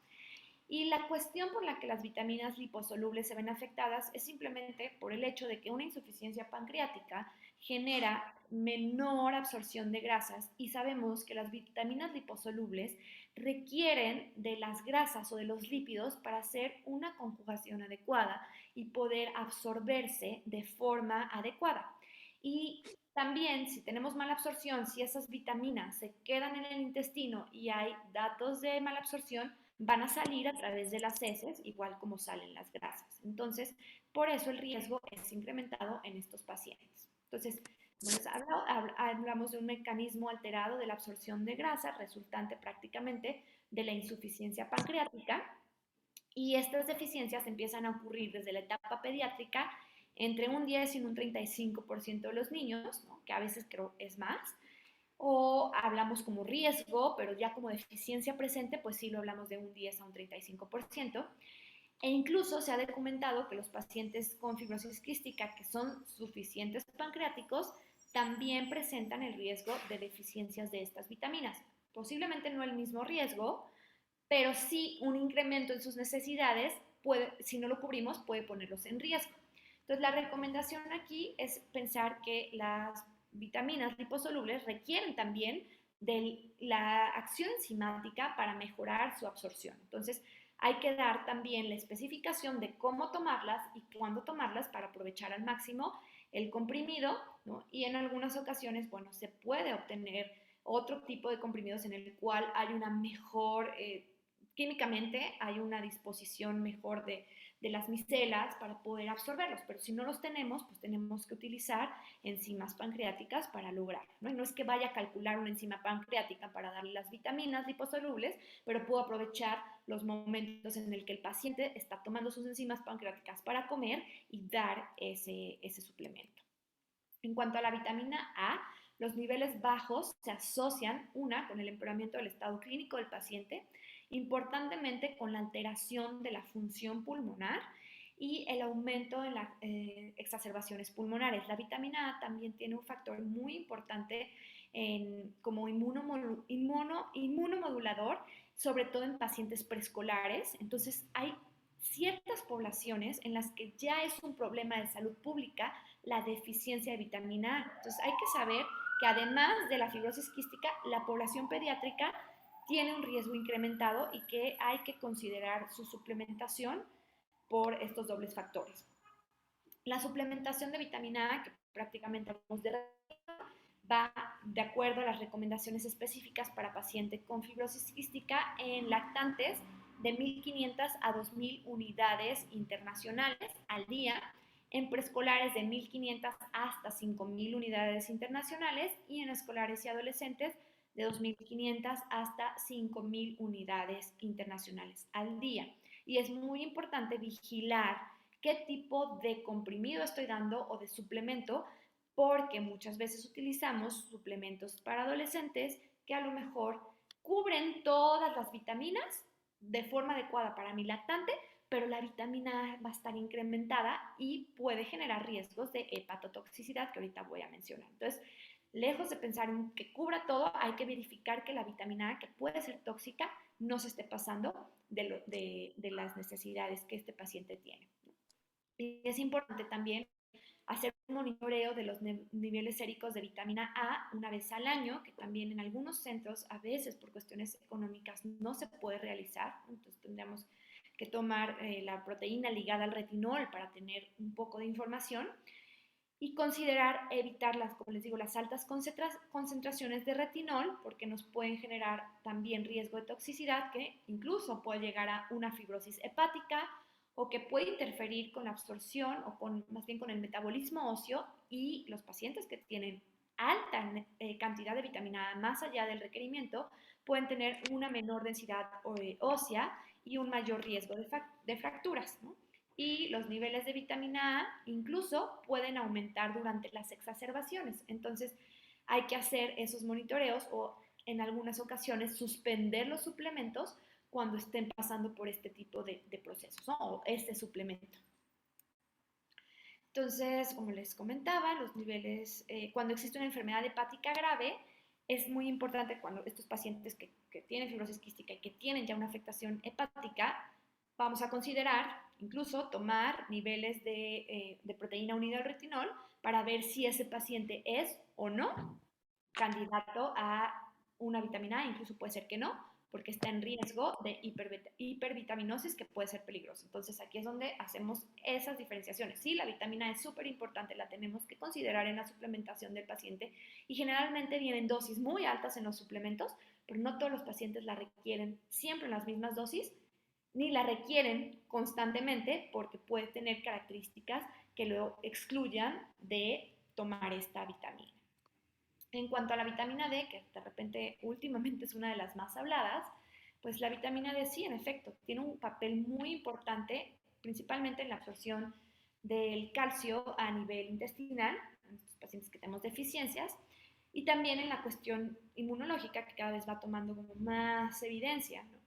Y la cuestión por la que las vitaminas liposolubles se ven afectadas es simplemente por el hecho de que una insuficiencia pancreática genera menor absorción de grasas y sabemos que las vitaminas liposolubles requieren de las grasas o de los lípidos para hacer una conjugación adecuada y poder absorberse de forma adecuada. Y también, si tenemos mala absorción, si esas vitaminas se quedan en el intestino y hay datos de mala absorción, van a salir a través de las heces, igual como salen las grasas. Entonces, por eso el riesgo es incrementado en estos pacientes. Entonces, como hablamos de un mecanismo alterado de la absorción de grasa resultante prácticamente de la insuficiencia pancreática y estas deficiencias empiezan a ocurrir desde la etapa pediátrica entre un 10 y un 35% de los niños, ¿no? Que a veces creo es más, o hablamos como riesgo, pero ya como deficiencia presente, pues sí lo hablamos de un 10 a un 35%. E incluso se ha documentado que los pacientes con fibrosis quística que son suficientes pancreáticos también presentan el riesgo de deficiencias de estas vitaminas. Posiblemente no el mismo riesgo, pero sí un incremento en sus necesidades, si no lo cubrimos, puede ponerlos en riesgo. Entonces, la recomendación aquí es pensar que las vitaminas liposolubles requieren también de la acción enzimática para mejorar su absorción. Entonces, hay que dar también la especificación de cómo tomarlas y cuándo tomarlas para aprovechar al máximo el comprimido, ¿no? Y en algunas ocasiones, bueno, se puede obtener otro tipo de comprimidos en el cual hay una mejor, químicamente hay una disposición mejor de las micelas para poder absorberlos, pero si no los tenemos, pues tenemos que utilizar enzimas pancreáticas para lograr, ¿no? Y no es que vaya a calcular una enzima pancreática para darle las vitaminas liposolubles, pero puedo aprovechar los momentos en el que el paciente está tomando sus enzimas pancreáticas para comer y dar ese suplemento. En cuanto a la vitamina A, los niveles bajos se asocian, una, con el empeoramiento del estado clínico del paciente, importantemente con la alteración de la función pulmonar y el aumento en las exacerbaciones pulmonares. La vitamina A también tiene un factor muy importante como inmunomodulador, sobre todo en pacientes preescolares. Entonces, hay ciertas poblaciones en las que ya es un problema de salud pública la deficiencia de vitamina A. Entonces hay que saber que además de la fibrosis quística, la población pediátrica tiene un riesgo incrementado y que hay que considerar su suplementación por estos dobles factores. La suplementación de vitamina A, que prácticamente hablamos de, va de acuerdo a las recomendaciones específicas para pacientes con fibrosis quística en lactantes de 1.500 a 2.000 unidades internacionales al día, en preescolares de 1.500 hasta 5.000 unidades internacionales y en escolares y adolescentes de 2.500 hasta 5.000 unidades internacionales al día. Y es muy importante vigilar qué tipo de comprimido estoy dando o de suplemento, porque muchas veces utilizamos suplementos para adolescentes que a lo mejor cubren todas las vitaminas de forma adecuada para mi lactante, pero la vitamina A va a estar incrementada y puede generar riesgos de hepatotoxicidad que ahorita voy a mencionar. Entonces, lejos de pensar en que cubra todo, hay que verificar que la vitamina A, que puede ser tóxica, no se esté pasando de las necesidades que este paciente tiene. Y es importante también hacer un monitoreo de los niveles séricos de vitamina A una vez al año, que también en algunos centros, a veces por cuestiones económicas, no se puede realizar. Entonces tendríamos que tomar la proteína ligada al retinol para tener un poco de información y considerar evitar las, como les digo, las altas concentraciones de retinol, porque nos pueden generar también riesgo de toxicidad que incluso puede llegar a una fibrosis hepática o que puede interferir con la absorción o con, más bien con el metabolismo óseo, y los pacientes que tienen alta cantidad de vitamina A más allá del requerimiento pueden tener una menor densidad ósea y un mayor riesgo de fracturas, ¿no? Y los niveles de vitamina A incluso pueden aumentar durante las exacerbaciones. Entonces hay que hacer esos monitoreos o en algunas ocasiones suspender los suplementos cuando estén pasando por este tipo de procesos, ¿no? O este suplemento. Entonces, como les comentaba, los niveles, cuando existe una enfermedad hepática grave, es muy importante cuando estos pacientes que tienen fibrosis quística y que tienen ya una afectación hepática, vamos a considerar incluso tomar niveles de proteína unida al retinol para ver si ese paciente es o no candidato a una vitamina A, incluso puede ser que no, porque está en riesgo de hipervitaminosis que puede ser peligroso. Entonces aquí es donde hacemos esas diferenciaciones. Sí, la vitamina es súper importante, la tenemos que considerar en la suplementación del paciente y generalmente vienen dosis muy altas en los suplementos, pero no todos los pacientes la requieren siempre en las mismas dosis, ni la requieren constantemente porque puede tener características que lo excluyan de tomar esta vitamina. En cuanto a la vitamina D, que de repente últimamente es una de las más habladas, pues la vitamina D sí, en efecto, tiene un papel muy importante, principalmente en la absorción del calcio a nivel intestinal, en estos pacientes que tenemos deficiencias, y también en la cuestión inmunológica, que cada vez va tomando como más evidencia, ¿no?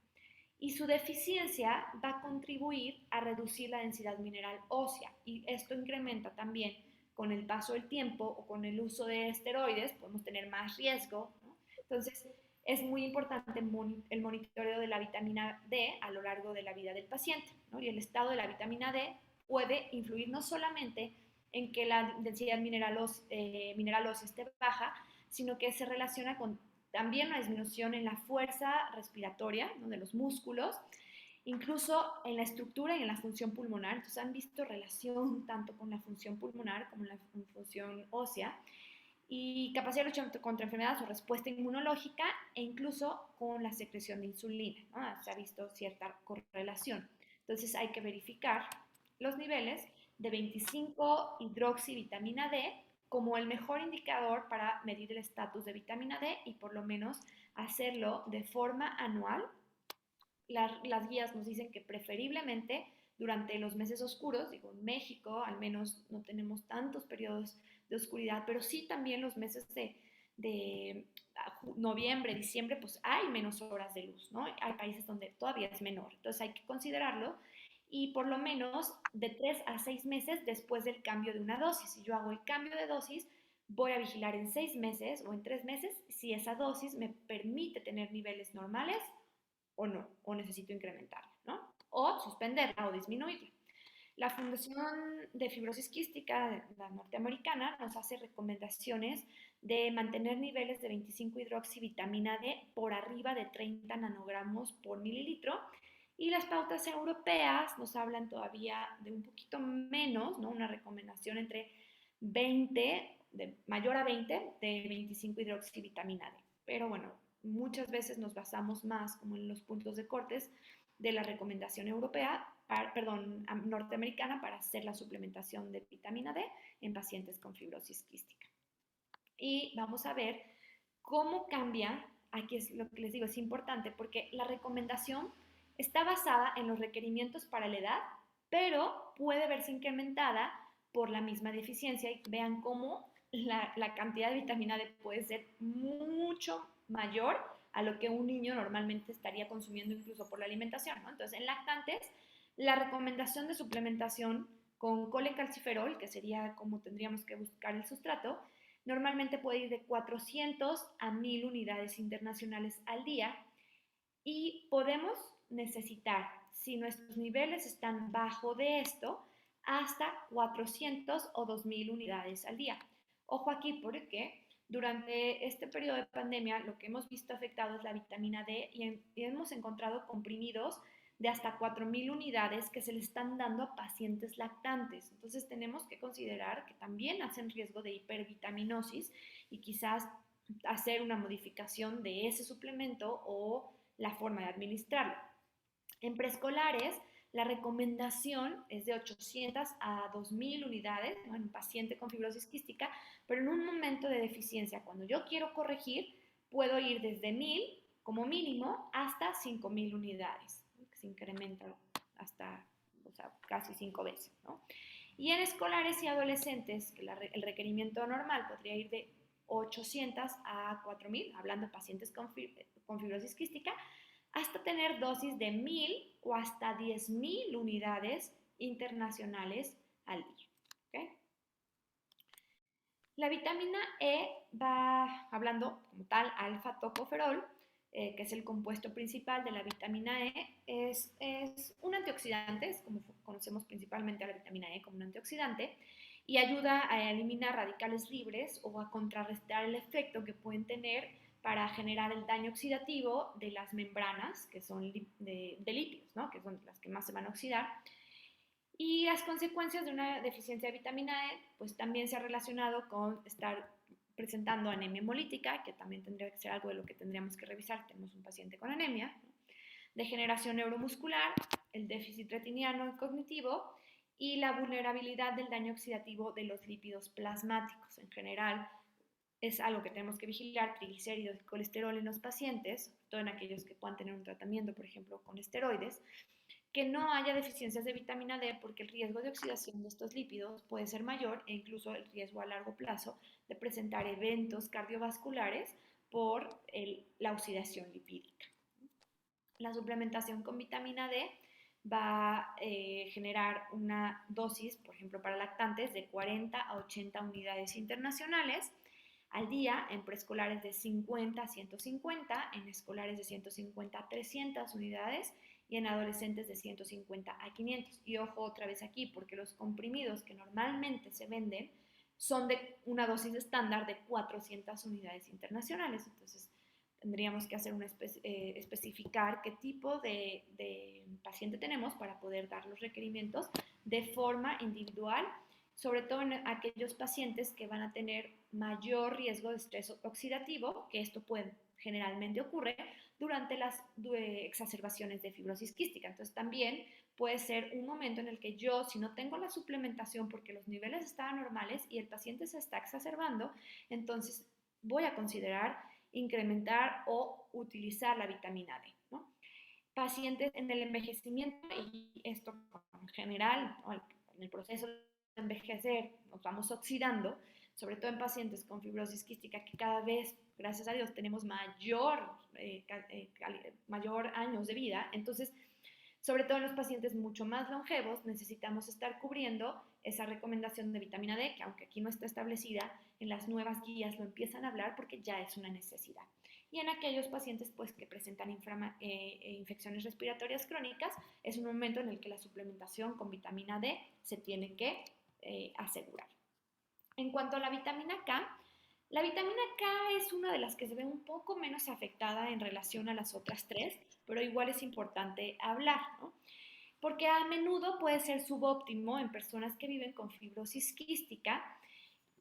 Y su deficiencia va a contribuir a reducir la densidad mineral ósea, y esto incrementa también con el paso del tiempo o con el uso de esteroides, podemos tener más riesgo, ¿no? Entonces, es muy importante el monitoreo de la vitamina D a lo largo de la vida del paciente, ¿no? Y el estado de la vitamina D puede influir no solamente en que la densidad mineral ósea esté baja, sino que se relaciona con también una disminución en la fuerza respiratoria, ¿no?, de los músculos, incluso en la estructura y en la función pulmonar. Entonces han visto relación tanto con la función pulmonar como la función ósea y capacidad de luchar contra enfermedades o respuesta inmunológica e incluso con la secreción de insulina, ¿no? Se ha visto cierta correlación. Entonces hay que verificar los niveles de 25 hidroxivitamina D como el mejor indicador para medir el estatus de vitamina D y por lo menos hacerlo de forma anual. Las guías nos dicen que preferiblemente durante los meses oscuros, digo, en México al menos no tenemos tantos periodos de oscuridad, pero sí también los meses de noviembre, diciembre, pues hay menos horas de luz, ¿no? Hay países donde todavía es menor, entonces hay que considerarlo y por lo menos de 3 a 6 meses después del cambio de una dosis. Si yo hago el cambio de dosis, voy a vigilar en 6 meses o en 3 meses si esa dosis me permite tener niveles normales o no, o necesito incrementarla, ¿no? O suspenderla o disminuirla. La Fundación de Fibrosis Quística, la norteamericana, nos hace recomendaciones de mantener niveles de 25-hidroxivitamina D por arriba de 30 nanogramos por mililitro y las pautas europeas nos hablan todavía de un poquito menos, ¿no? Una recomendación entre 20, de mayor a 20, de 25-hidroxivitamina D. Pero bueno, muchas veces nos basamos más como en los puntos de cortes de la recomendación europea, norteamericana para hacer la suplementación de vitamina D en pacientes con fibrosis quística. Y vamos a ver cómo cambia, aquí es lo que les digo, es importante porque la recomendación está basada en los requerimientos para la edad, pero puede verse incrementada por la misma deficiencia y vean cómo la cantidad de vitamina D puede ser mucho mayor a lo que un niño normalmente estaría consumiendo incluso por la alimentación, ¿no? Entonces, en lactantes, la recomendación de suplementación con colecalciferol, que sería como tendríamos que buscar el sustrato, normalmente puede ir de 400 a 1000 unidades internacionales al día y podemos necesitar, si nuestros niveles están bajo de esto, hasta 400 o 2000 unidades al día. Ojo aquí porque durante este periodo de pandemia lo que hemos visto afectado es la vitamina D y hemos encontrado comprimidos de hasta 4000 unidades que se le están dando a pacientes lactantes. Entonces tenemos que considerar que también hacen riesgo de hipervitaminosis y quizás hacer una modificación de ese suplemento o la forma de administrarlo. En preescolares, la recomendación es de 800 a 2000 unidades, ¿no?, en un paciente con fibrosis quística, pero en un momento de deficiencia, cuando yo quiero corregir, puedo ir desde 1000 como mínimo hasta 5000 unidades, ¿no?, que se incrementa hasta, o sea, casi 5 veces, ¿no? Y en escolares y adolescentes, el requerimiento normal podría ir de 800 a 4000, hablando de pacientes con fibrosis quística, hasta tener dosis de 1000 o hasta 10.000 unidades internacionales al día. ¿Okay? La vitamina E va hablando como tal alfa-tocoferol, que es el compuesto principal de la vitamina E, es un antioxidante, es como conocemos principalmente a la vitamina E como un antioxidante, y ayuda a eliminar radicales libres o a contrarrestar el efecto que pueden tener para generar el daño oxidativo de las membranas, que son de lípidos, ¿no?, que son las que más se van a oxidar. Y las consecuencias de una deficiencia de vitamina E, pues también se ha relacionado con estar presentando anemia hemolítica, que también tendría que ser algo de lo que tendríamos que revisar, tenemos un paciente con anemia, ¿no?, degeneración neuromuscular, el déficit retiniano y cognitivo, y la vulnerabilidad del daño oxidativo de los lípidos plasmáticos. En general, es algo que tenemos que vigilar, triglicéridos y colesterol en los pacientes, sobre todo en aquellos que puedan tener un tratamiento, por ejemplo, con esteroides, que no haya deficiencias de vitamina D porque el riesgo de oxidación de estos lípidos puede ser mayor e incluso el riesgo a largo plazo de presentar eventos cardiovasculares por la oxidación lipídica. La suplementación con vitamina D va a generar una dosis, por ejemplo, para lactantes de 40 a 80 unidades internacionales al día, en preescolares de 50 a 150, en escolares de 150 a 300 unidades y en adolescentes de 150 a 500. Y ojo otra vez aquí, porque los comprimidos que normalmente se venden son de una dosis estándar de 400 unidades internacionales. Entonces, tendríamos que hacer especificar qué tipo de paciente tenemos para poder dar los requerimientos de forma individual, sobre todo en aquellos pacientes que van a tener mayor riesgo de estrés oxidativo, que esto generalmente ocurre durante las exacerbaciones de fibrosis quística. Entonces también puede ser un momento en el que yo, si no tengo la suplementación porque los niveles estaban normales y el paciente se está exacerbando, entonces voy a considerar incrementar o utilizar la vitamina D, ¿no? Pacientes en el envejecimiento, y esto en general, ¿no? En el proceso de envejecer nos vamos oxidando, sobre todo en pacientes con fibrosis quística, que cada vez, gracias a Dios, tenemos mayor años de vida. Entonces, sobre todo en los pacientes mucho más longevos, necesitamos estar cubriendo esa recomendación de vitamina D, que aunque aquí no está establecida, en las nuevas guías lo empiezan a hablar porque ya es una necesidad. Y en aquellos pacientes pues, que presentan infecciones respiratorias crónicas, es un momento en el que la suplementación con vitamina D se tiene que asegurar. En cuanto a la vitamina K es una de las que se ve un poco menos afectada en relación a las otras tres, pero igual es importante hablar, ¿no? Porque a menudo puede ser subóptimo en personas que viven con fibrosis quística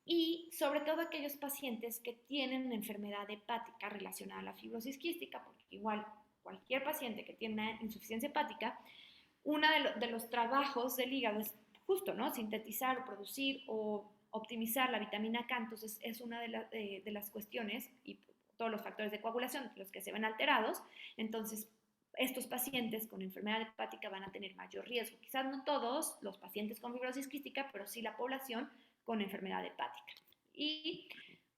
y sobre todo aquellos pacientes que tienen una enfermedad hepática relacionada a la fibrosis quística, porque igual cualquier paciente que tiene una insuficiencia hepática, uno de los trabajos del hígado es justo, ¿no? Sintetizar o producir o optimizar la vitamina K, entonces es una de las cuestiones y todos los factores de coagulación, los que se ven alterados, entonces estos pacientes con enfermedad hepática van a tener mayor riesgo. Quizás no todos los pacientes con fibrosis quística, pero sí la población con enfermedad hepática. Y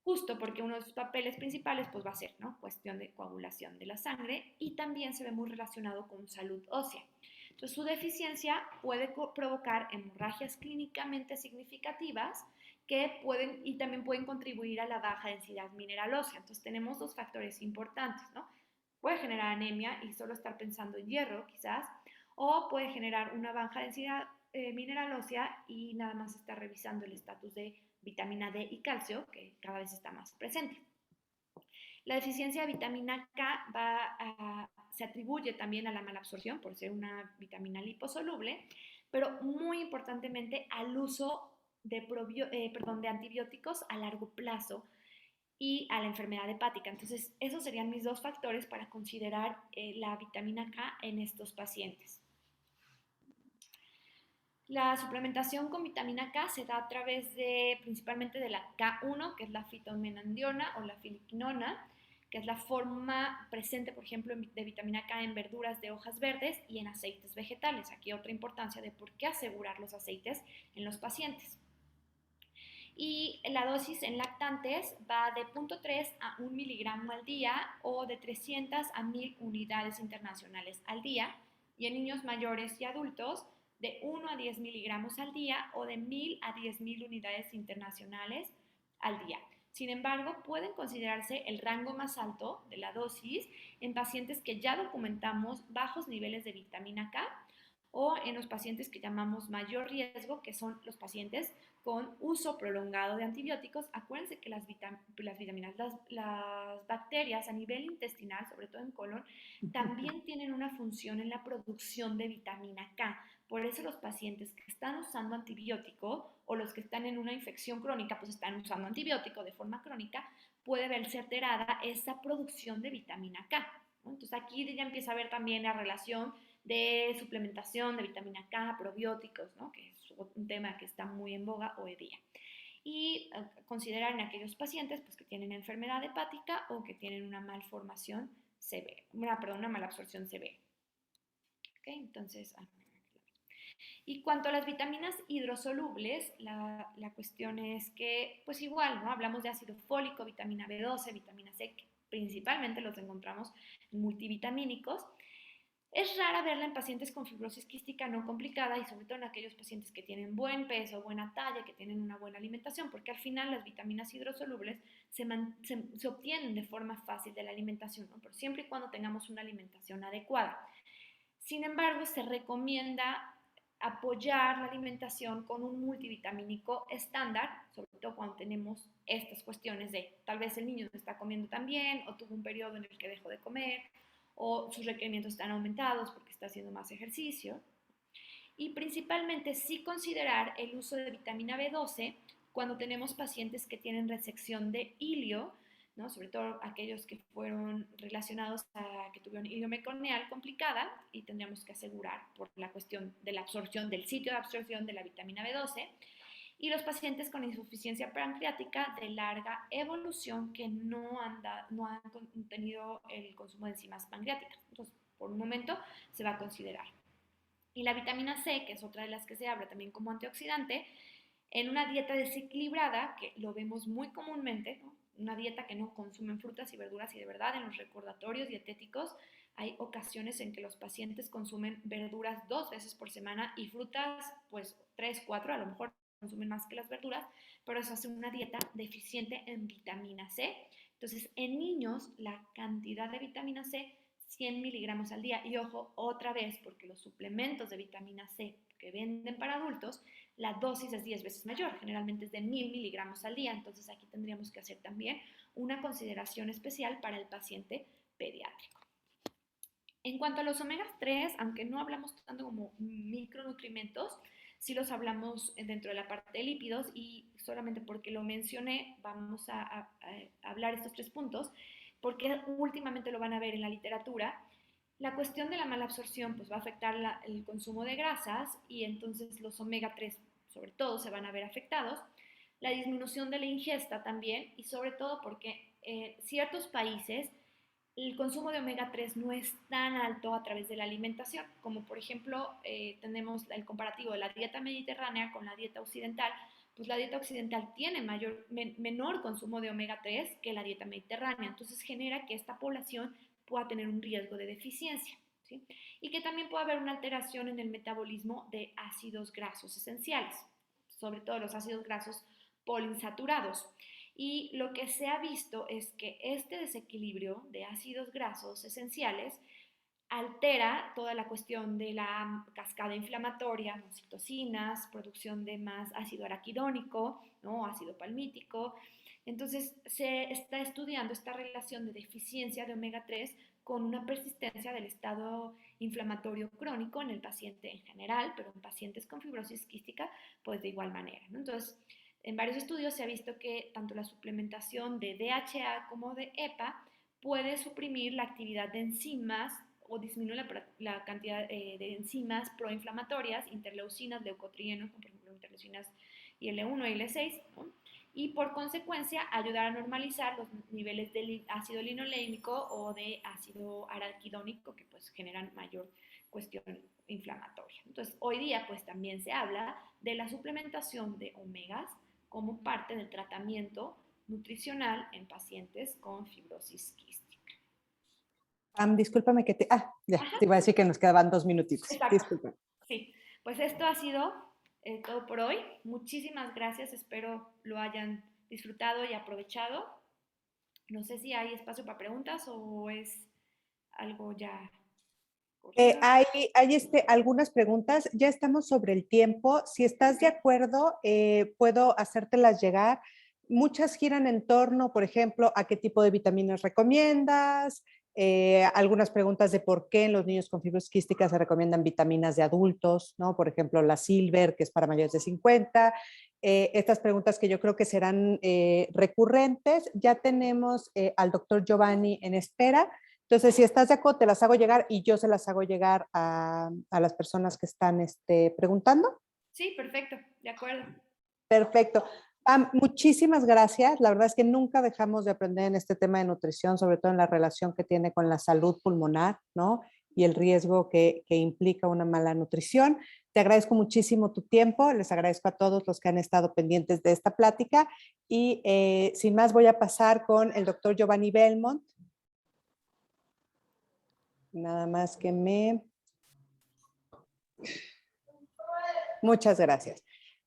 justo porque uno de sus papeles principales pues va a ser, ¿no? Cuestión de coagulación de la sangre y también se ve muy relacionado con salud ósea. Entonces, su deficiencia puede provocar hemorragias clínicamente significativas que pueden y también pueden contribuir a la baja densidad mineral ósea. Entonces, tenemos dos factores importantes, ¿no? Puede generar anemia y solo estar pensando en hierro, quizás, o puede generar una baja densidad mineral ósea y nada más está revisando el estatus de vitamina D y calcio, que cada vez está más presente. La deficiencia de vitamina K se atribuye también a la mala absorción por ser una vitamina liposoluble, pero muy importantemente al uso de antibióticos a largo plazo y a la enfermedad hepática. Entonces, esos serían mis dos factores para considerar la vitamina K en estos pacientes. La suplementación con vitamina K se da a través principalmente de la K1, que es la fitomenandiona o la filiquinona, que es la forma presente, por ejemplo, de vitamina K en verduras de hojas verdes y en aceites vegetales. Aquí otra importancia de por qué asegurar los aceites en los pacientes. Y la dosis en lactantes va de 0.3 a 1 miligramo al día o de 300 a 1000 unidades internacionales al día. Y en niños mayores y adultos de 1 a 10 miligramos al día o de 1000 a 10.000 unidades internacionales al día. Sin embargo, pueden considerarse el rango más alto de la dosis en pacientes que ya documentamos bajos niveles de vitamina K o en los pacientes que llamamos mayor riesgo, que son los pacientes con uso prolongado de antibióticos. Acuérdense que las vitaminas, las bacterias a nivel intestinal, sobre todo en colon, también tienen una función en la producción de vitamina K. Por eso los pacientes que están usando antibiótico o los que están en una infección crónica, pues están usando antibiótico de forma crónica, puede verse alterada esa producción de vitamina K, ¿no? Entonces aquí ya empieza a ver también la relación de suplementación de vitamina K, probióticos, ¿no? Que es un tema que está muy en boga hoy día. Y considerar en aquellos pacientes pues, que tienen enfermedad hepática o que tienen una malformación severa, una malabsorción severa. ¿Okay? Entonces, y cuanto a las vitaminas hidrosolubles, la cuestión es que, pues igual, ¿no? Hablamos de ácido fólico, vitamina B12, vitamina C, que principalmente los encontramos en multivitamínicos. Es rara verla en pacientes con fibrosis quística no complicada y sobre todo en aquellos pacientes que tienen buen peso, buena talla, que tienen una buena alimentación, porque al final las vitaminas hidrosolubles se obtienen de forma fácil de la alimentación, ¿no? Pero siempre y cuando tengamos una alimentación adecuada. Sin embargo, se recomienda apoyar la alimentación con un multivitamínico estándar, sobre todo cuando tenemos estas cuestiones de tal vez el niño no está comiendo tan bien o tuvo un periodo en el que dejó de comer o sus requerimientos están aumentados porque está haciendo más ejercicio. Y principalmente sí considerar el uso de vitamina B12 cuando tenemos pacientes que tienen resección de hilio, ¿no? Sobre todo aquellos que fueron relacionados a que tuvieron hilio meconial complicada y tendríamos que asegurar por la cuestión de la absorción, del sitio de absorción de la vitamina B12, y los pacientes con insuficiencia pancreática de larga evolución que no han tenido el consumo de enzimas pancreáticas. Entonces, por un momento se va a considerar. Y la vitamina C, que es otra de las que se habla también como antioxidante, en una dieta desequilibrada, que lo vemos muy comúnmente, ¿no? Una dieta que no consumen frutas y verduras, y de verdad en los recordatorios dietéticos hay ocasiones en que los pacientes consumen verduras 2 veces por semana y frutas pues 3, 4, a lo mejor consumen más que las verduras, pero eso hace una dieta deficiente en vitamina C. Entonces, en niños, la cantidad de vitamina C 100 miligramos al día. Y ojo, otra vez, porque los suplementos de vitamina C que venden para adultos, la dosis es 10 veces mayor, generalmente es de 1000 miligramos al día. Entonces aquí tendríamos que hacer también una consideración especial para el paciente pediátrico. En cuanto a los omegas 3, aunque no hablamos tanto como micronutrimentos, sí los hablamos dentro de la parte de lípidos, y solamente porque lo mencioné, vamos a hablar estos 3 puntos, porque últimamente lo van a ver en la literatura. La cuestión de la mala absorción pues va a afectar el consumo de grasas, y entonces los omega 3 sobre todo se van a ver afectados. La disminución de la ingesta también, y sobre todo porque ciertos países el consumo de omega 3 no es tan alto a través de la alimentación, como por ejemplo tenemos el comparativo de la dieta mediterránea con la dieta occidental. Pues la dieta occidental tiene menor consumo de omega 3 que la dieta mediterránea, entonces genera que esta población pueda tener un riesgo de deficiencia, ¿sí? Y que también pueda haber una alteración en el metabolismo de ácidos grasos esenciales, sobre todo los ácidos grasos poliinsaturados. Y lo que se ha visto es que este desequilibrio de ácidos grasos esenciales altera toda la cuestión de la cascada inflamatoria, citocinas, producción de más ácido araquidónico, ¿no? Ácido palmítico. Entonces se está estudiando esta relación de deficiencia de omega 3 con una persistencia del estado inflamatorio crónico en el paciente en general, pero en pacientes con fibrosis quística, pues de igual manera, ¿no? Entonces, en varios estudios se ha visto que tanto la suplementación de DHA como de EPA puede suprimir la actividad de enzimas o disminuir la cantidad de enzimas proinflamatorias, interleucinas, leucotrienos, como por ejemplo interleucinas IL-1 y IL-6, ¿no? Y por consecuencia ayudar a normalizar los niveles de ácido linolénico o de ácido araquidónico, que pues generan mayor cuestión inflamatoria. Entonces, hoy día pues también se habla de la suplementación de omegas como parte del tratamiento nutricional en pacientes con fibrosis quística. Discúlpame que te... ya, Ajá. te iba a decir que nos quedaban 2 minutitos. Exacto. Disculpa. Sí, pues esto ha sido todo por hoy. Muchísimas gracias, espero lo hayan disfrutado y aprovechado. No sé si hay espacio para preguntas o es algo ya cortado. Hay algunas preguntas. Ya estamos sobre el tiempo. Si estás de acuerdo, puedo hacértelas llegar. Muchas giran en torno, por ejemplo, a qué tipo de vitaminas recomiendas. Algunas preguntas de por qué en los niños con fibrosis quística se recomiendan vitaminas de adultos, ¿no? Por ejemplo, la Silver, que es para mayores de 50. Estas preguntas que yo creo que serán recurrentes. Ya tenemos al doctor Giovanni en espera. Entonces, si estás de acuerdo, te las hago llegar y yo se las hago llegar a las personas que están preguntando. Sí, perfecto, de acuerdo. Perfecto. Pam, muchísimas gracias. La verdad es que nunca dejamos de aprender en este tema de nutrición, sobre todo en la relación que tiene con la salud pulmonar, ¿no? Y el riesgo que implica una mala nutrición. Te agradezco muchísimo tu tiempo. Les agradezco a todos los que han estado pendientes de esta plática. Y sin más, voy a pasar con el doctor Giovanni Belmont. Nada más que Muchas gracias.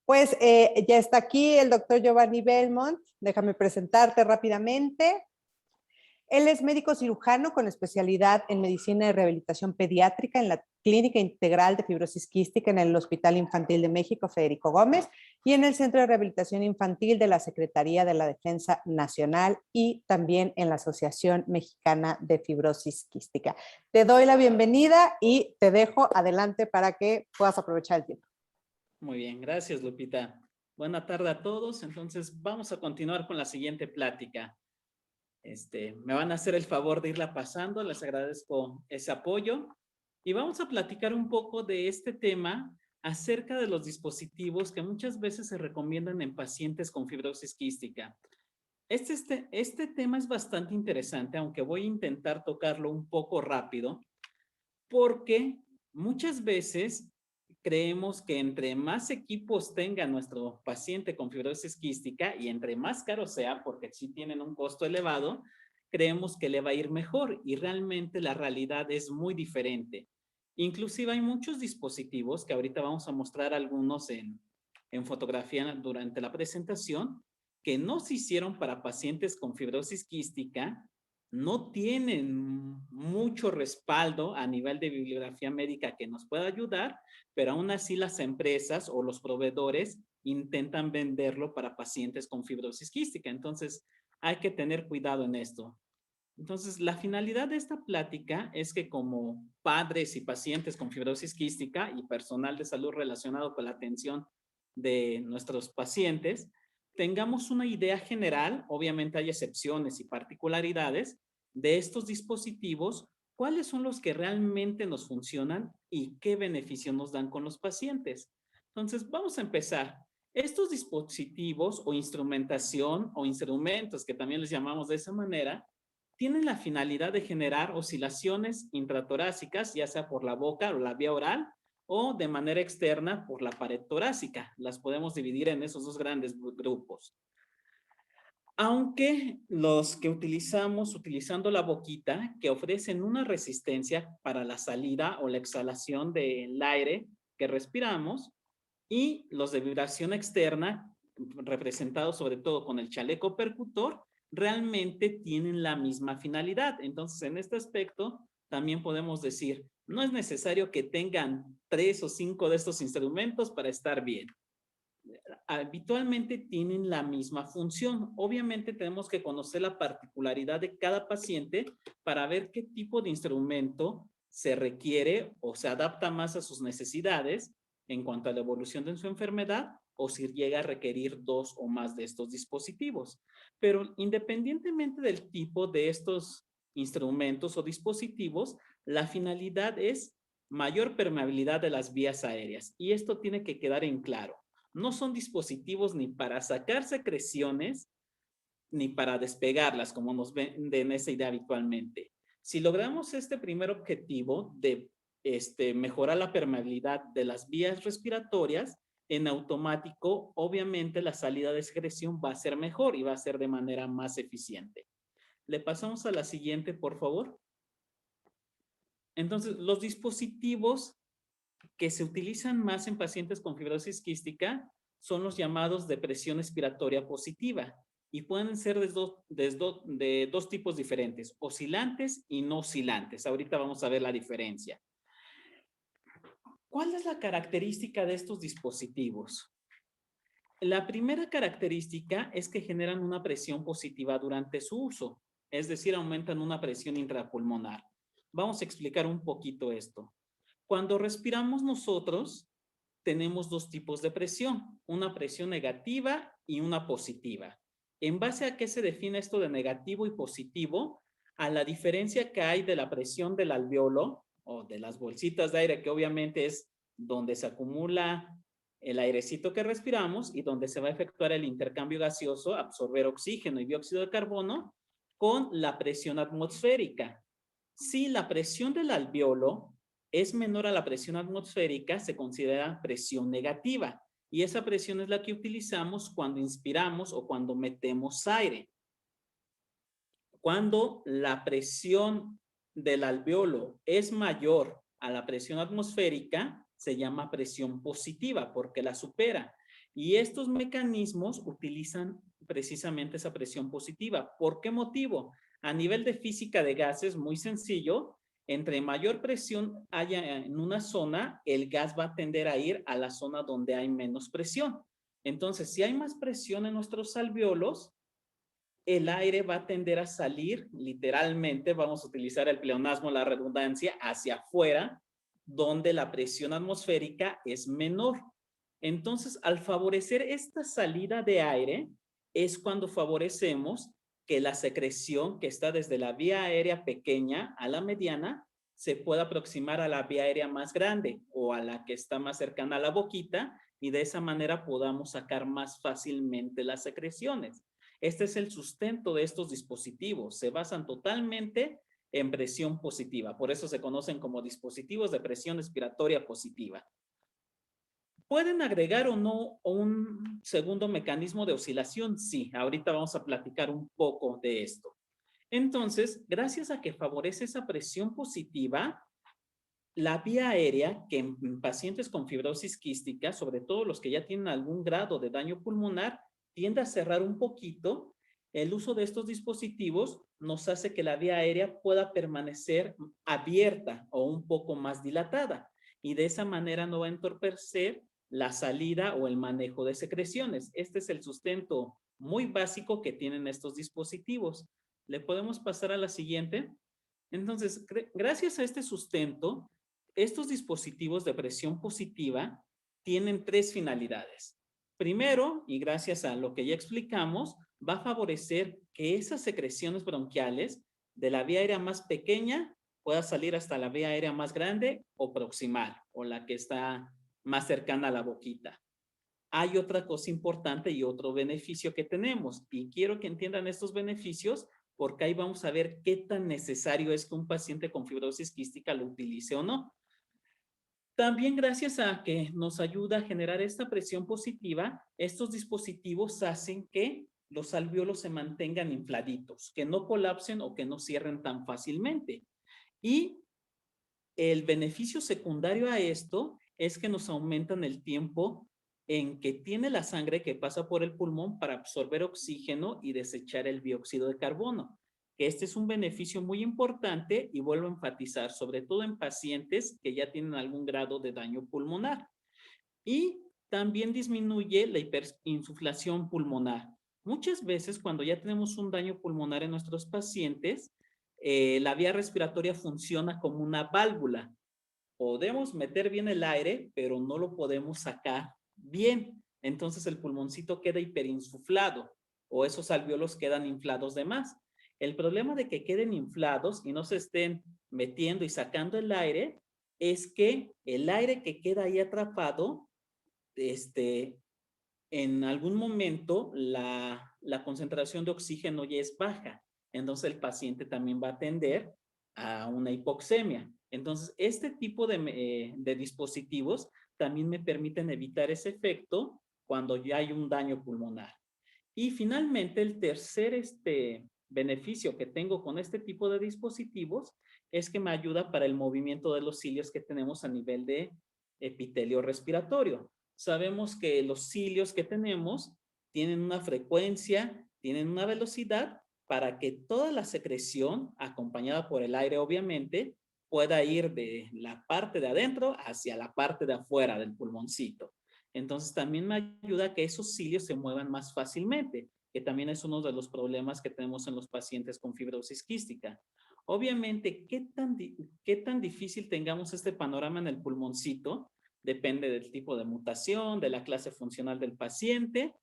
Pues ya está aquí el doctor Giovanni Belmont. Déjame presentarte rápidamente. Él es médico cirujano con especialidad en medicina y rehabilitación pediátrica en la Clínica Integral de Fibrosis Quística en el Hospital Infantil de México, Federico Gómez, y en el Centro de Rehabilitación Infantil de la Secretaría de la Defensa Nacional y también en la Asociación Mexicana de Fibrosis Quística. Te doy la bienvenida y te dejo adelante para que puedas aprovechar el tiempo. Muy bien, gracias Lupita. Buena tarde a todos. Entonces vamos a continuar con la siguiente plática. Me van a hacer el favor de irla pasando, les agradezco ese apoyo y vamos a platicar un poco de este tema acerca de los dispositivos que muchas veces se recomiendan en pacientes con fibrosis quística. Este tema es bastante interesante, aunque voy a intentar tocarlo un poco rápido, porque muchas veces creemos que entre más equipos tenga nuestro paciente con fibrosis quística y entre más caro sea, porque sí tienen un costo elevado, creemos que le va a ir mejor y realmente la realidad es muy diferente. Inclusive hay muchos dispositivos, que ahorita vamos a mostrar algunos en fotografía durante la presentación, que no se hicieron para pacientes con fibrosis quística, no tienen mucho respaldo a nivel de bibliografía médica que nos pueda ayudar, pero aún así las empresas o los proveedores intentan venderlo para pacientes con fibrosis quística. Entonces, hay que tener cuidado en esto. Entonces, la finalidad de esta plática es que como padres y pacientes con fibrosis quística y personal de salud relacionado con la atención de nuestros pacientes, tengamos una idea general, obviamente hay excepciones y particularidades, de estos dispositivos, cuáles son los que realmente nos funcionan y qué beneficio nos dan con los pacientes. Entonces, vamos a empezar. Estos dispositivos o instrumentación o instrumentos, que también les llamamos de esa manera, tienen la finalidad de generar oscilaciones intratorácicas, ya sea por la boca o la vía oral, o de manera externa por la pared torácica. Las podemos dividir en esos dos grandes grupos. Aunque los que utilizamos utilizando la boquita, que ofrecen una resistencia para la salida o la exhalación del aire que respiramos, y los de vibración externa, representados sobre todo con el chaleco percutor, realmente tienen la misma finalidad. Entonces, en este aspecto, también podemos decir, no es necesario que tengan 3 o 5 de estos instrumentos para estar bien. Habitualmente tienen la misma función. Obviamente tenemos que conocer la particularidad de cada paciente para ver qué tipo de instrumento se requiere o se adapta más a sus necesidades en cuanto a la evolución de su enfermedad o si llega a requerir 2 o más de estos dispositivos. Pero independientemente del tipo de estos instrumentos o dispositivos, la finalidad es mayor permeabilidad de las vías aéreas y esto tiene que quedar en claro. No son dispositivos ni para sacar secreciones ni para despegarlas, como nos venden esa idea habitualmente. Si logramos este primer objetivo de mejorar la permeabilidad de las vías respiratorias, en automático, obviamente la salida de secreción va a ser mejor y va a ser de manera más eficiente. Le pasamos a la siguiente, por favor. Entonces, los dispositivos que se utilizan más en pacientes con fibrosis quística son los llamados de presión expiratoria positiva y pueden ser de dos tipos diferentes, oscilantes y no oscilantes. Ahorita vamos a ver la diferencia. ¿Cuál es la característica de estos dispositivos? La primera característica es que generan una presión positiva durante su uso, es decir, aumentan una presión intrapulmonar. Vamos a explicar un poquito esto. Cuando respiramos nosotros, tenemos dos tipos de presión, una presión negativa y una positiva. ¿En base a qué se define esto de negativo y positivo? A la diferencia que hay de la presión del alveolo o de las bolsitas de aire, que obviamente es donde se acumula el airecito que respiramos y donde se va a efectuar el intercambio gaseoso, absorber oxígeno y dióxido de carbono, con la presión atmosférica. Si la presión del alveolo es menor a la presión atmosférica, se considera presión negativa. Y esa presión es la que utilizamos cuando inspiramos o cuando metemos aire. Cuando la presión del alveolo es mayor a la presión atmosférica, se llama presión positiva porque la supera. Y estos mecanismos utilizan precisamente esa presión positiva. ¿Por qué motivo? A nivel de física de gases, muy sencillo, entre mayor presión haya en una zona, el gas va a tender a ir a la zona donde hay menos presión. Entonces, si hay más presión en nuestros alvéolos, el aire va a tender a salir, literalmente, vamos a utilizar el pleonasmo, la redundancia, hacia afuera, donde la presión atmosférica es menor. Entonces, al favorecer esta salida de aire, es cuando favorecemos que la secreción que está desde la vía aérea pequeña a la mediana se pueda aproximar a la vía aérea más grande o a la que está más cercana a la boquita y de esa manera podamos sacar más fácilmente las secreciones. Este es el sustento de estos dispositivos. Se basan totalmente en presión positiva. Por eso se conocen como dispositivos de presión expiratoria positiva. ¿Pueden agregar o no un segundo mecanismo de oscilación? Sí, ahorita vamos a platicar un poco de esto. Entonces, gracias a que favorece esa presión positiva, la vía aérea, que en pacientes con fibrosis quística, sobre todo los que ya tienen algún grado de daño pulmonar, tiende a cerrar un poquito. El uso de estos dispositivos nos hace que la vía aérea pueda permanecer abierta o un poco más dilatada y de esa manera no va a entorpecer la salida o el manejo de secreciones. Este es el sustento muy básico que tienen estos dispositivos. ¿Le podemos pasar a la siguiente? Entonces, gracias a este sustento, estos dispositivos de presión positiva tienen tres finalidades. Primero, y gracias a lo que ya explicamos, va a favorecer que esas secreciones bronquiales de la vía aérea más pequeña pueda salir hasta la vía aérea más grande o proximal, o la que está más cercana a la boquita. Hay otra cosa importante y otro beneficio que tenemos, y quiero que entiendan estos beneficios porque ahí vamos a ver qué tan necesario es que un paciente con fibrosis quística lo utilice o no. También gracias a que nos ayuda a generar esta presión positiva, estos dispositivos hacen que los alvéolos se mantengan infladitos, que no colapsen o que no cierren tan fácilmente. Y el beneficio secundario a esto es que nos aumentan el tiempo en que tiene la sangre que pasa por el pulmón para absorber oxígeno y desechar el dióxido de carbono. Este es un beneficio muy importante y vuelvo a enfatizar, sobre todo en pacientes que ya tienen algún grado de daño pulmonar. Y también disminuye la hiperinsuflación pulmonar. Muchas veces cuando ya tenemos un daño pulmonar en nuestros pacientes, la vía respiratoria funciona como una válvula. Podemos meter bien el aire, pero no lo podemos sacar bien. Entonces el pulmoncito queda hiperinsuflado o esos alvéolos quedan inflados de más. El problema de que queden inflados y no se estén metiendo y sacando el aire es que el aire que queda ahí atrapado, en algún momento la concentración de oxígeno ya es baja. Entonces el paciente también va a tender a una hipoxemia. Entonces, este tipo de dispositivos también me permiten evitar ese efecto cuando ya hay un daño pulmonar. Y finalmente, el tercer beneficio que tengo con este tipo de dispositivos es que me ayuda para el movimiento de los cilios que tenemos a nivel de epitelio respiratorio. Sabemos que los cilios que tenemos tienen una frecuencia, tienen una velocidad para que toda la secreción, acompañada por el aire obviamente, pueda ir de la parte de adentro hacia la parte de afuera del pulmoncito. Entonces también me ayuda a que esos cilios se muevan más fácilmente, que también es uno de los problemas que tenemos en los pacientes con fibrosis quística. Obviamente, qué tan difícil tengamos este panorama en el pulmoncito depende del tipo de mutación, de la clase funcional del paciente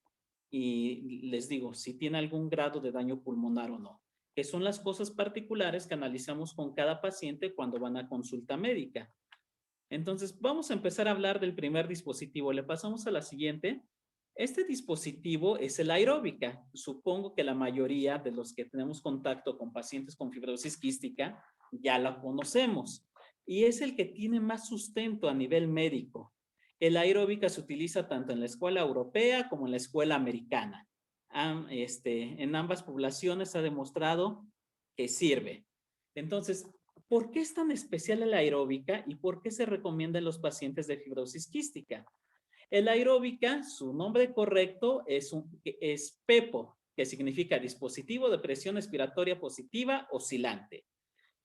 y les digo, si tiene algún grado de daño pulmonar o no, que son las cosas particulares que analizamos con cada paciente cuando van a consulta médica. Entonces, vamos a empezar a hablar del primer dispositivo. Le pasamos a la siguiente. Este dispositivo es el aeróbica. Supongo que la mayoría de los que tenemos contacto con pacientes con fibrosis quística ya la conocemos. Y es el que tiene más sustento a nivel médico. El aeróbica se utiliza tanto en la escuela europea como en la escuela americana. En ambas poblaciones ha demostrado que sirve. Entonces, ¿por qué es tan especial el aeróbica y por qué se recomienda en los pacientes de fibrosis quística? El aeróbica, su nombre correcto es PEPO, que significa dispositivo de presión expiratoria positiva oscilante.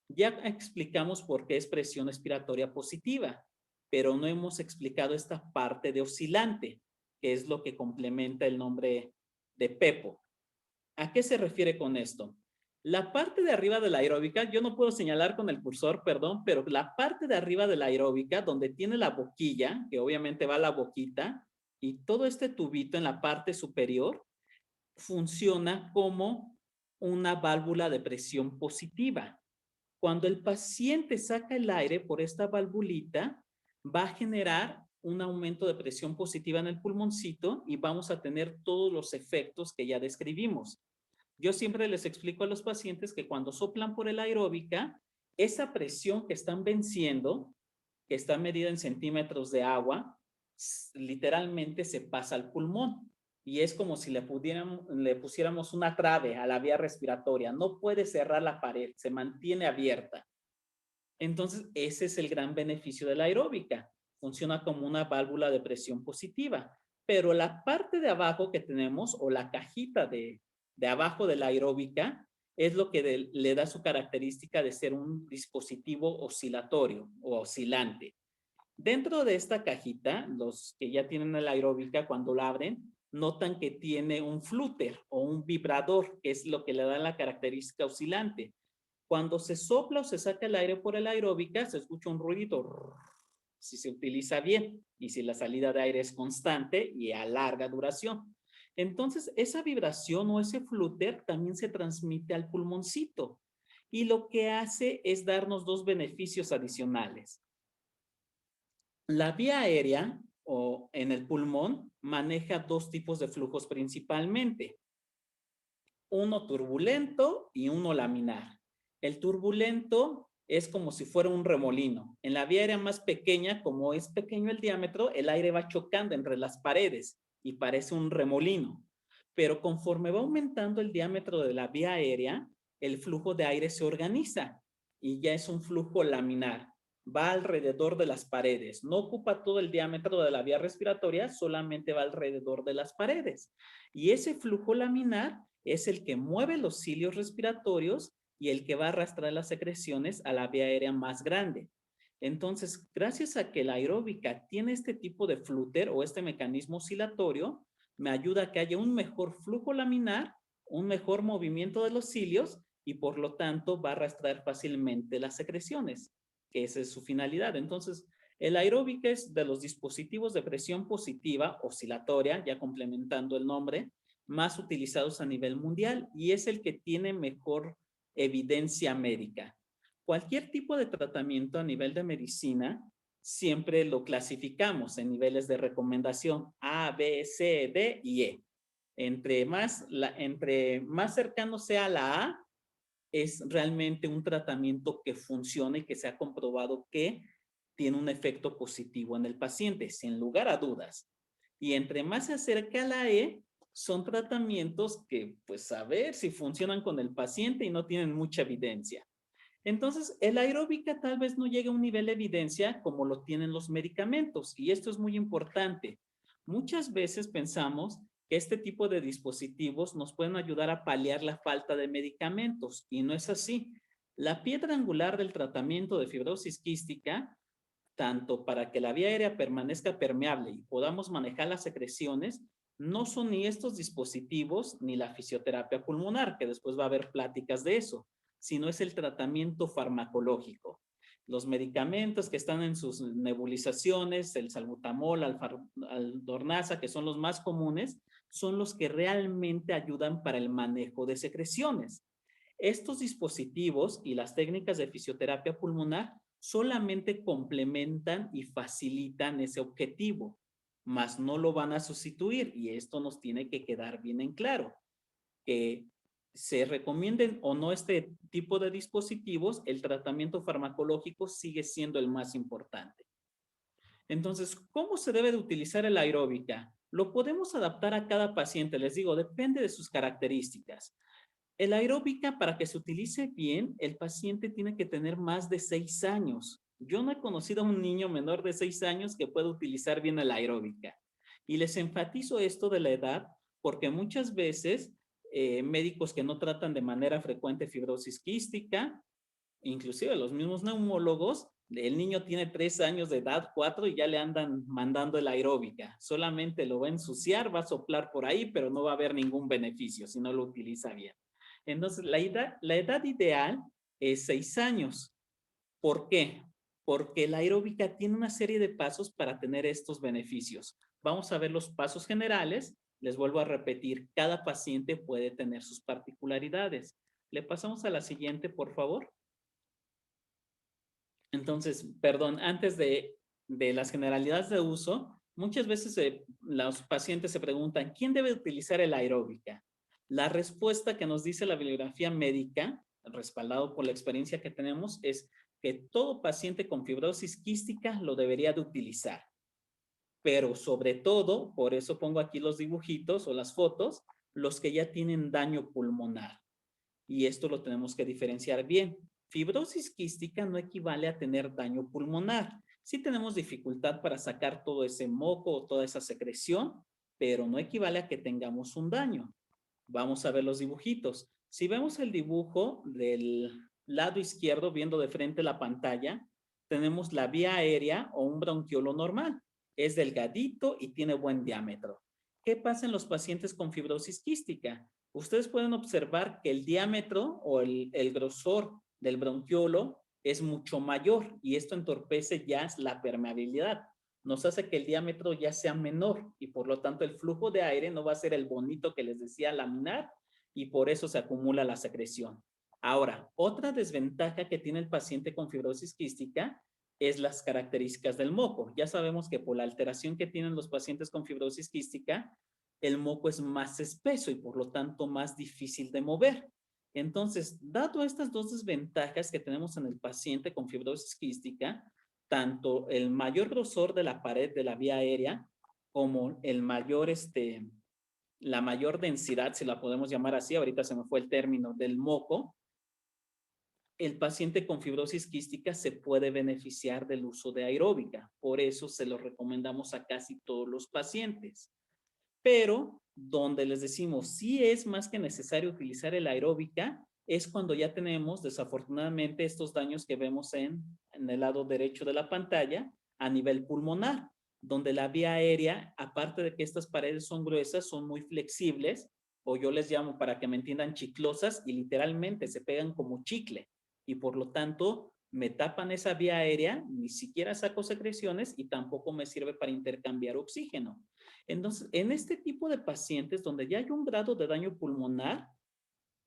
Ya explicamos por qué es presión expiratoria positiva, pero no hemos explicado esta parte de oscilante, que es lo que complementa el nombre de PEPO. ¿A qué se refiere con esto? La parte de arriba de la aeróbica, yo no puedo señalar con el cursor, perdón, pero la parte de arriba de la aeróbica, donde tiene la boquilla, que obviamente va a la boquita, y todo este tubito en la parte superior, funciona como una válvula de presión positiva. Cuando el paciente saca el aire por esta valvulita, va a generar un aumento de presión positiva en el pulmoncito y vamos a tener todos los efectos que ya describimos. Yo siempre les explico a los pacientes que cuando soplan por el aeróbica, esa presión que están venciendo, que está medida en centímetros de agua, literalmente se pasa al pulmón. Y es como si le pusiéramos una trave a la vía respiratoria. No puede cerrar la pared, se mantiene abierta. Entonces, ese es el gran beneficio de la aeróbica. Funciona como una válvula de presión positiva. Pero la parte de abajo que tenemos, o la cajita de abajo de la aeróbica, es lo que le da su característica de ser un dispositivo oscilatorio o oscilante. Dentro de esta cajita, los que ya tienen la aeróbica, cuando la abren, notan que tiene un flúter o un vibrador, que es lo que le da la característica oscilante. Cuando se sopla o se saca el aire por el aeróbica, se escucha un ruidito si se utiliza bien y si la salida de aire es constante y a larga duración. Entonces, esa vibración o ese flúter también se transmite al pulmoncito y lo que hace es darnos dos beneficios adicionales. La vía aérea o en el pulmón maneja dos tipos de flujos principalmente, uno turbulento y uno laminar. El turbulento es como si fuera un remolino. En la vía aérea más pequeña, como es pequeño el diámetro, el aire va chocando entre las paredes y parece un remolino. Pero conforme va aumentando el diámetro de la vía aérea, el flujo de aire se organiza y ya es un flujo laminar. Va alrededor de las paredes. No ocupa todo el diámetro de la vía respiratoria, solamente va alrededor de las paredes. Y ese flujo laminar es el que mueve los cilios respiratorios y el que va a arrastrar las secreciones a la vía aérea más grande. Entonces, gracias a que la aeróbica tiene este tipo de flúter o este mecanismo oscilatorio, me ayuda a que haya un mejor flujo laminar, un mejor movimiento de los cilios y por lo tanto va a arrastrar fácilmente las secreciones, que esa es su finalidad. Entonces, el aeróbica es de los dispositivos de presión positiva oscilatoria, ya complementando el nombre, más utilizados a nivel mundial y es el que tiene mejor evidencia médica. Cualquier tipo de tratamiento a nivel de medicina siempre lo clasificamos en niveles de recomendación A, B, C, D y E. Entre más cercano sea la A, es realmente un tratamiento que funciona y que se ha comprobado que tiene un efecto positivo en el paciente, sin lugar a dudas. Y entre más se acerca a la E, son tratamientos que, pues, a ver si funcionan con el paciente y no tienen mucha evidencia. Entonces, el aeróbica tal vez no llegue a un nivel de evidencia como lo tienen los medicamentos, y esto es muy importante. Muchas veces pensamos que este tipo de dispositivos nos pueden ayudar a paliar la falta de medicamentos, y no es así. La piedra angular del tratamiento de fibrosis quística, tanto para que la vía aérea permanezca permeable y podamos manejar las secreciones, no son ni estos dispositivos ni la fisioterapia pulmonar, que después va a haber pláticas de eso, sino es el tratamiento farmacológico. Los medicamentos que están en sus nebulizaciones, el salbutamol, aldornaza, que son los más comunes, son los que realmente ayudan para el manejo de secreciones. Estos dispositivos y las técnicas de fisioterapia pulmonar solamente complementan y facilitan ese objetivo, mas no lo van a sustituir, y esto nos tiene que quedar bien en claro, que se recomienden o no este tipo de dispositivos, el tratamiento farmacológico sigue siendo el más importante. Entonces, ¿cómo se debe de utilizar el aeróbica? Lo podemos adaptar a cada paciente, les digo, depende de sus características. El aeróbica, para que se utilice bien, el paciente tiene que tener más de 6 años. Yo no he conocido a un niño menor de 6 años que pueda utilizar bien el aeróbica. Y les enfatizo esto de la edad porque muchas veces médicos que no tratan de manera frecuente fibrosis quística, inclusive los mismos neumólogos. El niño tiene 3 años de edad, 4, y ya le andan mandando el aeróbica. Solamente lo va a ensuciar, va a soplar por ahí, pero no va a haber ningún beneficio si no lo utiliza bien. Entonces, la edad ideal es 6 años. ¿Por qué? Porque la aeróbica tiene una serie de pasos para tener estos beneficios. Vamos a ver los pasos generales. Les vuelvo a repetir, cada paciente puede tener sus particularidades. Le pasamos a la siguiente, por favor. Entonces, perdón, antes de las generalidades de uso, muchas veces los pacientes se preguntan, ¿quién debe utilizar el aeróbica? La respuesta que nos dice la bibliografía médica, respaldado por la experiencia que tenemos, es que todo paciente con fibrosis quística lo debería de utilizar. Pero sobre todo, por eso pongo aquí los dibujitos o las fotos, los que ya tienen daño pulmonar. Y esto lo tenemos que diferenciar bien. Fibrosis quística no equivale a tener daño pulmonar. Sí tenemos dificultad para sacar todo ese moco o toda esa secreción, pero no equivale a que tengamos un daño. Vamos a ver los dibujitos. Si vemos el dibujo del lado izquierdo, viendo de frente la pantalla, tenemos la vía aérea o un bronquiolo normal. Es delgadito y tiene buen diámetro. ¿Qué pasa en los pacientes con fibrosis quística? Ustedes pueden observar que el diámetro o el grosor del bronquiolo es mucho mayor y esto entorpece ya la permeabilidad. Nos hace que el diámetro ya sea menor y por lo tanto el flujo de aire no va a ser el bonito que les decía laminar y por eso se acumula la secreción. Ahora, otra desventaja que tiene el paciente con fibrosis quística es las características del moco. Ya sabemos que por la alteración que tienen los pacientes con fibrosis quística, el moco es más espeso y por lo tanto más difícil de mover. Entonces, dado estas dos desventajas que tenemos en el paciente con fibrosis quística, tanto el mayor grosor de la pared de la vía aérea como la mayor densidad, si la podemos llamar así, ahorita se me fue el término, del moco, el paciente con fibrosis quística se puede beneficiar del uso de aeróbica. Por eso se lo recomendamos a casi todos los pacientes. Pero donde les decimos sí es más que necesario utilizar el aeróbica es cuando ya tenemos desafortunadamente estos daños que vemos en el lado derecho de la pantalla a nivel pulmonar, donde la vía aérea, aparte de que estas paredes son gruesas, son muy flexibles, o yo les llamo para que me entiendan chiclosas y literalmente se pegan como chicle y por lo tanto me tapan esa vía aérea, ni siquiera saco secreciones y tampoco me sirve para intercambiar oxígeno. Entonces, en este tipo de pacientes donde ya hay un grado de daño pulmonar,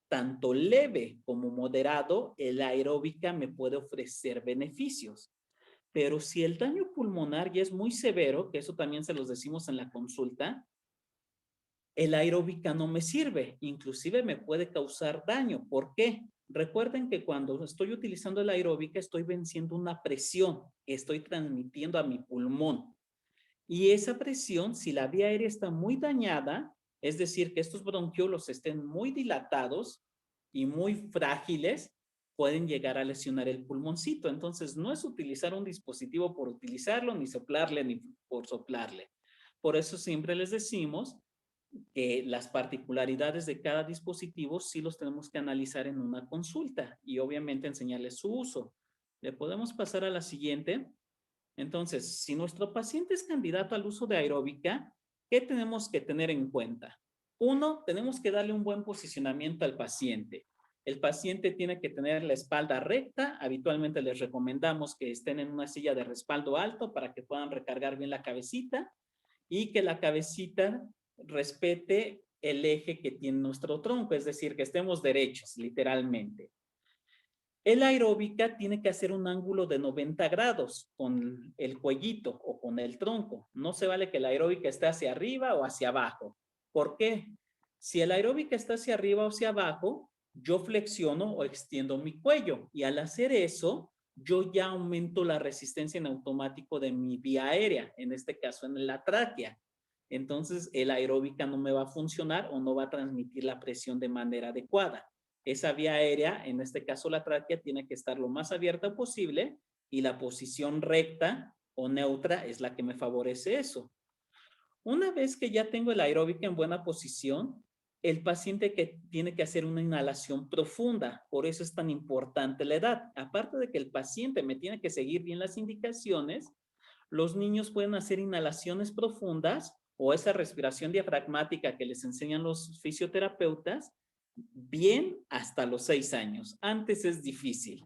tanto leve como moderado, el aeróbica me puede ofrecer beneficios. Pero si el daño pulmonar ya es muy severo, que eso también se los decimos en la consulta, el aeróbica no me sirve, inclusive me puede causar daño. ¿Por qué? Recuerden que cuando estoy utilizando el aeróbica estoy venciendo una presión, estoy transmitiendo a mi pulmón. Y esa presión, si la vía aérea está muy dañada, es decir, que estos bronquiolos estén muy dilatados y muy frágiles, pueden llegar a lesionar el pulmoncito. Entonces, no es utilizar un dispositivo por utilizarlo, ni soplarle, ni por soplarle. Por eso siempre les decimos que las particularidades de cada dispositivo sí los tenemos que analizar en una consulta y obviamente enseñarles su uso. Le podemos pasar a la siguiente. Entonces, si nuestro paciente es candidato al uso de aeróbica, ¿qué tenemos que tener en cuenta? Uno, tenemos que darle un buen posicionamiento al paciente. El paciente tiene que tener la espalda recta. Habitualmente les recomendamos que estén en una silla de respaldo alto para que puedan recargar bien la cabecita y que la cabecita respete el eje que tiene nuestro tronco, es decir, que estemos derechos, literalmente. El aeróbica tiene que hacer un ángulo de 90 grados con el cuellito o con el tronco. No se vale que el aeróbica esté hacia arriba o hacia abajo. ¿Por qué? Si el aeróbica está hacia arriba o hacia abajo, yo flexiono o extiendo mi cuello y al hacer eso, yo ya aumento la resistencia en automático de mi vía aérea, en este caso en la tráquea. Entonces, el aeróbica no me va a funcionar o no va a transmitir la presión de manera adecuada. Esa vía aérea, en este caso la tráquea, tiene que estar lo más abierta posible y la posición recta o neutra es la que me favorece eso. Una vez que ya tengo el aeróbica en buena posición, el paciente que tiene que hacer una inhalación profunda. Por eso es tan importante la edad. Aparte de que el paciente me tiene que seguir bien las indicaciones, los niños pueden hacer inhalaciones profundas o esa respiración diafragmática que les enseñan los fisioterapeutas bien hasta los 6 años. Antes es difícil.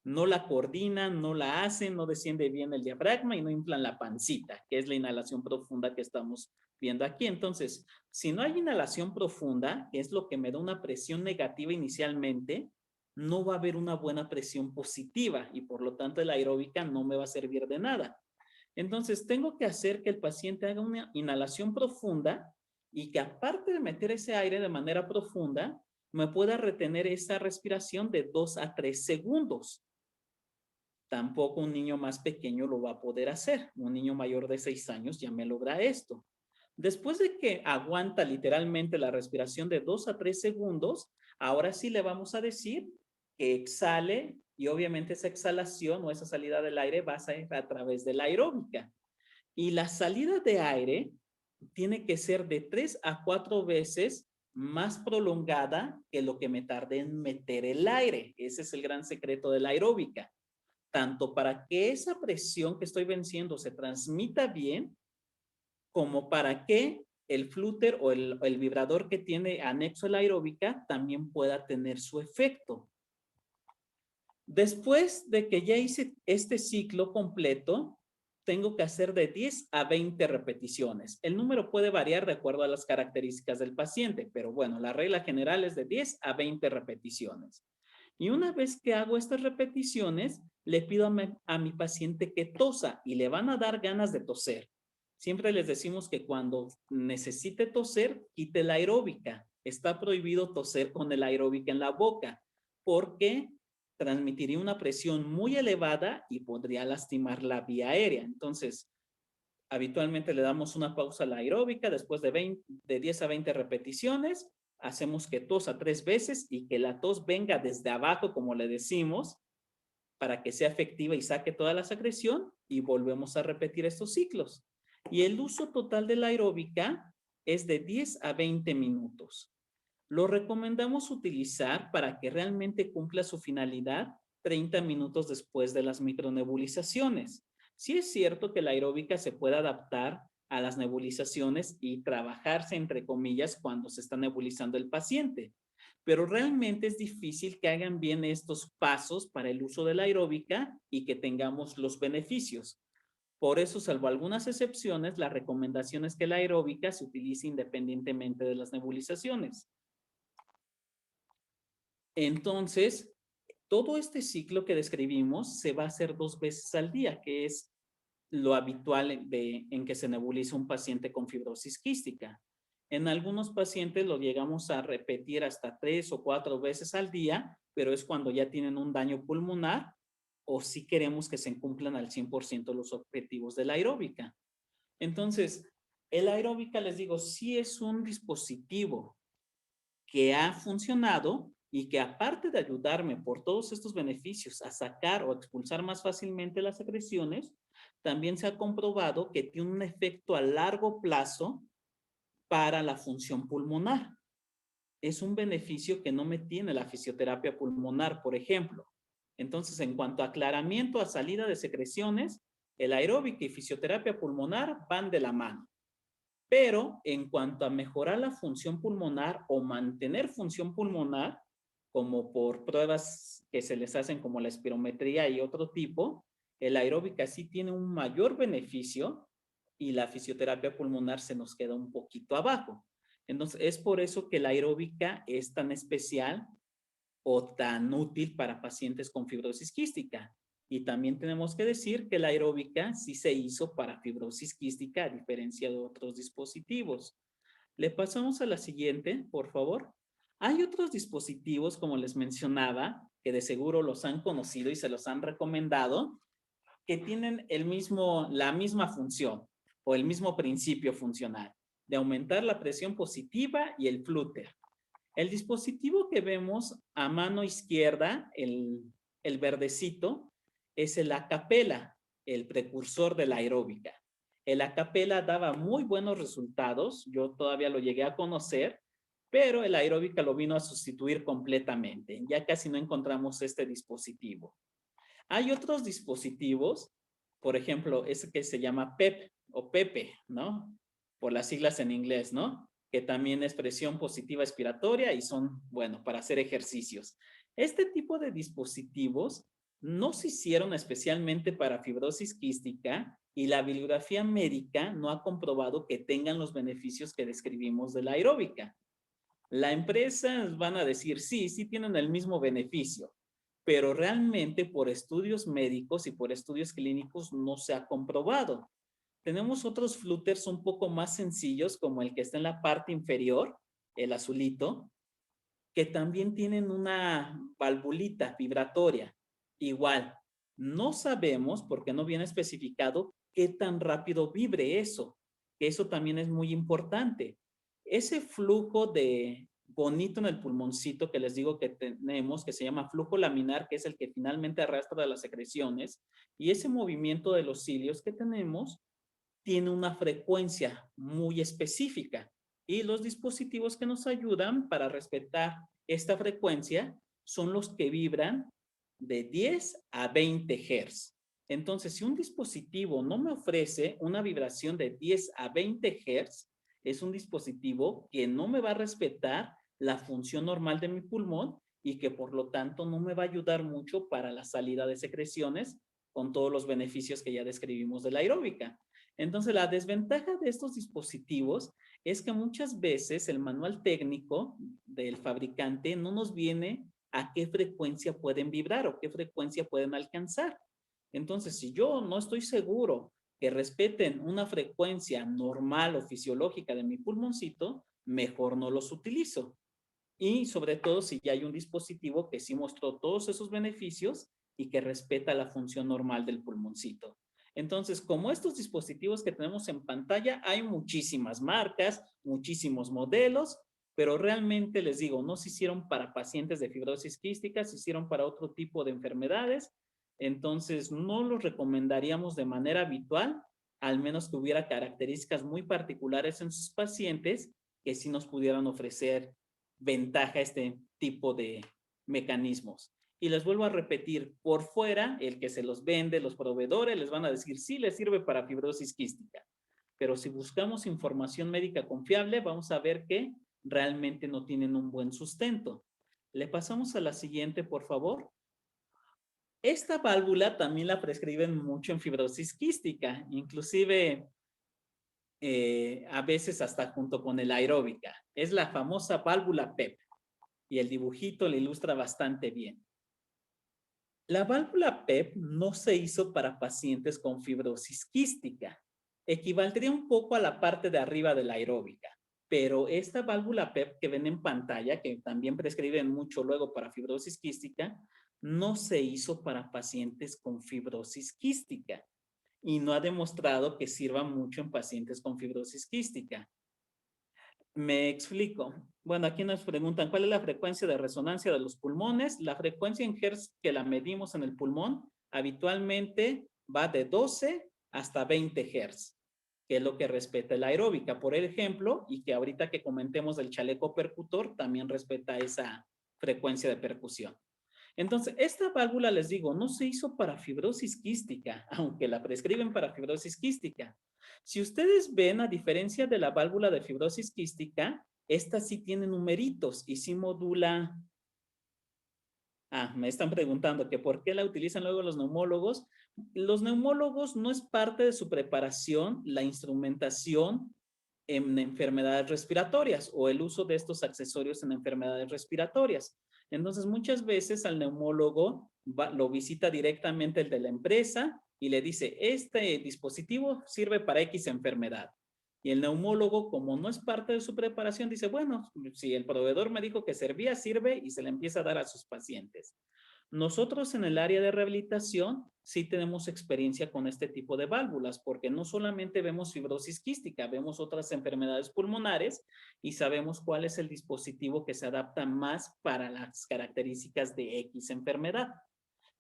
No la coordinan, no la hacen, no desciende bien el diafragma y no inflan la pancita, que es la inhalación profunda que estamos viendo aquí. Entonces, si no hay inhalación profunda, que es lo que me da una presión negativa inicialmente, no va a haber una buena presión positiva y por lo tanto la aeróbica no me va a servir de nada. Entonces, tengo que hacer que el paciente haga una inhalación profunda y que aparte de meter ese aire de manera profunda, me pueda retener esa respiración de 2 a 3 segundos. Tampoco un niño más pequeño lo va a poder hacer. Un niño mayor de 6 años ya me logra esto. Después de que aguanta literalmente la respiración de 2 a 3 segundos, ahora sí le vamos a decir que exhale y obviamente esa exhalación o esa salida del aire va a ser a través de la aeróbica. Y la salida de aire tiene que ser de 3 a 4 veces más prolongada que lo que me tardé en meter el aire. Ese es el gran secreto de la aeróbica. Tanto para que esa presión que estoy venciendo se transmita bien, como para que el flúter o el vibrador que tiene anexo a la aeróbica también pueda tener su efecto. Después de que ya hice este ciclo completo, tengo que hacer de 10 a 20 repeticiones. El número puede variar de acuerdo a las características del paciente, pero bueno, la regla general es de 10 a 20 repeticiones. Y una vez que hago estas repeticiones, le pido a mi paciente que tosa y le van a dar ganas de toser. Siempre les decimos que cuando necesite toser, quite la aeróbica. Está prohibido toser con el aeróbica en la boca porque transmitiría una presión muy elevada y podría lastimar la vía aérea. Entonces, habitualmente le damos una pausa a la aeróbica después de 10 a 20 repeticiones. Hacemos que tosa 3 veces y que la tos venga desde abajo, como le decimos, para que sea efectiva y saque toda la secreción y volvemos a repetir estos ciclos. Y el uso total de la aeróbica es de 10 a 20 minutos. Lo recomendamos utilizar para que realmente cumpla su finalidad 30 minutos después de las micronebulizaciones. Sí es cierto que la aeróbica se puede adaptar a las nebulizaciones y trabajarse entre comillas cuando se está nebulizando el paciente, pero realmente es difícil que hagan bien estos pasos para el uso de la aeróbica y que tengamos los beneficios. Por eso, salvo algunas excepciones, la recomendación es que la aeróbica se utilice independientemente de las nebulizaciones. Entonces, todo este ciclo que describimos se va a hacer 2 veces al día, que es lo habitual en que se nebuliza un paciente con fibrosis quística. En algunos pacientes lo llegamos a repetir hasta 3 o 4 veces al día, pero es cuando ya tienen un daño pulmonar o si queremos que se cumplan al 100% los objetivos de la aeróbica. Entonces, el aeróbica, les digo, sí es un dispositivo que ha funcionado y que aparte de ayudarme por todos estos beneficios a sacar o expulsar más fácilmente las secreciones, también se ha comprobado que tiene un efecto a largo plazo para la función pulmonar. Es un beneficio que no me tiene la fisioterapia pulmonar, por ejemplo. Entonces, en cuanto a aclaramiento, a salida de secreciones, el aeróbica y fisioterapia pulmonar van de la mano. Pero en cuanto a mejorar la función pulmonar o mantener función pulmonar, como por pruebas que se les hacen como la espirometría y otro tipo, el aeróbica sí tiene un mayor beneficio y la fisioterapia pulmonar se nos queda un poquito abajo. Entonces, es por eso que la aeróbica es tan especial o tan útil para pacientes con fibrosis quística. Y también tenemos que decir que la aeróbica sí se hizo para fibrosis quística a diferencia de otros dispositivos. Le pasamos a la siguiente, por favor. Hay otros dispositivos, como les mencionaba, que de seguro los han conocido y se los han recomendado, que tienen la misma función o el mismo principio funcional de aumentar la presión positiva y el flúter. El dispositivo que vemos a mano izquierda, el verdecito, es el Acapela, el precursor de la aeróbica. El Acapela daba muy buenos resultados, yo todavía lo llegué a conocer, pero el aeróbica lo vino a sustituir completamente. Ya casi no encontramos este dispositivo. Hay otros dispositivos, por ejemplo, ese que se llama PEP o PEPE, ¿no? Por las siglas en inglés, ¿no? Que también es presión positiva expiratoria y son, bueno, para hacer ejercicios. Este tipo de dispositivos no se hicieron especialmente para fibrosis quística y la bibliografía médica no ha comprobado que tengan los beneficios que describimos de la aeróbica. La empresa van a decir, sí, sí tienen el mismo beneficio, pero realmente por estudios médicos y por estudios clínicos no se ha comprobado. Tenemos otros flúters un poco más sencillos, como el que está en la parte inferior, el azulito, que también tienen una valvulita vibratoria. Igual, no sabemos, porque no viene especificado, qué tan rápido vibre eso, que eso también es muy importante. Ese flujo de bonito en el pulmoncito que les digo que tenemos, que se llama flujo laminar, que es el que finalmente arrastra las secreciones, y ese movimiento de los cilios que tenemos, tiene una frecuencia muy específica y los dispositivos que nos ayudan para respetar esta frecuencia son los que vibran de 10 a 20 Hz. Entonces, si un dispositivo no me ofrece una vibración de 10 a 20 Hz, es un dispositivo que no me va a respetar la función normal de mi pulmón y que por lo tanto no me va a ayudar mucho para la salida de secreciones con todos los beneficios que ya describimos de la aeróbica. Entonces, la desventaja de estos dispositivos es que muchas veces el manual técnico del fabricante no nos viene a qué frecuencia pueden vibrar o qué frecuencia pueden alcanzar. Entonces, si yo no estoy seguro que respeten una frecuencia normal o fisiológica de mi pulmoncito, mejor no los utilizo. Y sobre todo si ya hay un dispositivo que sí mostró todos esos beneficios y que respeta la función normal del pulmoncito. Entonces, como estos dispositivos que tenemos en pantalla, hay muchísimas marcas, muchísimos modelos, pero realmente les digo, no se hicieron para pacientes de fibrosis quística, se hicieron para otro tipo de enfermedades. Entonces, no los recomendaríamos de manera habitual, al menos que hubiera características muy particulares en sus pacientes que sí nos pudieran ofrecer ventaja este tipo de mecanismos. Y les vuelvo a repetir, por fuera, el que se los vende, los proveedores, les van a decir, sí, les sirve para fibrosis quística. Pero si buscamos información médica confiable, vamos a ver que realmente no tienen un buen sustento. Le pasamos a la siguiente, por favor. Esta válvula también la prescriben mucho en fibrosis quística, inclusive a veces hasta junto con el aeróbica. Es la famosa válvula PEP y el dibujito le ilustra bastante bien. La válvula PEP no se hizo para pacientes con fibrosis quística. Equivaldría un poco a la parte de arriba de la aeróbica, pero esta válvula PEP que ven en pantalla, que también prescriben mucho luego para fibrosis quística, no se hizo para pacientes con fibrosis quística y no ha demostrado que sirva mucho en pacientes con fibrosis quística. Me explico. Bueno, aquí nos preguntan, ¿cuál es la frecuencia de resonancia de los pulmones? La frecuencia en Hertz que la medimos en el pulmón habitualmente va de 12 hasta 20 Hz, que es lo que respeta la aeróbica, por ejemplo, y que ahorita que comentemos del chaleco percutor también respeta esa frecuencia de percusión. Entonces, esta válvula, les digo, no se hizo para fibrosis quística, aunque la prescriben para fibrosis quística. Si ustedes ven, a diferencia de la válvula de fibrosis quística, esta sí tiene numeritos y sí modula. Me están preguntando que por qué la utilizan luego los neumólogos. Los neumólogos no es parte de su preparación la instrumentación en enfermedades respiratorias o el uso de estos accesorios en enfermedades respiratorias. Entonces, muchas veces al neumólogo lo visita directamente el de la empresa y le dice, este dispositivo sirve para X enfermedad. Y el neumólogo, como no es parte de su preparación, dice, bueno, si el proveedor me dijo que servía, sirve y se le empieza a dar a sus pacientes. Nosotros en el área de rehabilitación sí tenemos experiencia con este tipo de válvulas, porque no solamente vemos fibrosis quística, vemos otras enfermedades pulmonares y sabemos cuál es el dispositivo que se adapta más para las características de X enfermedad.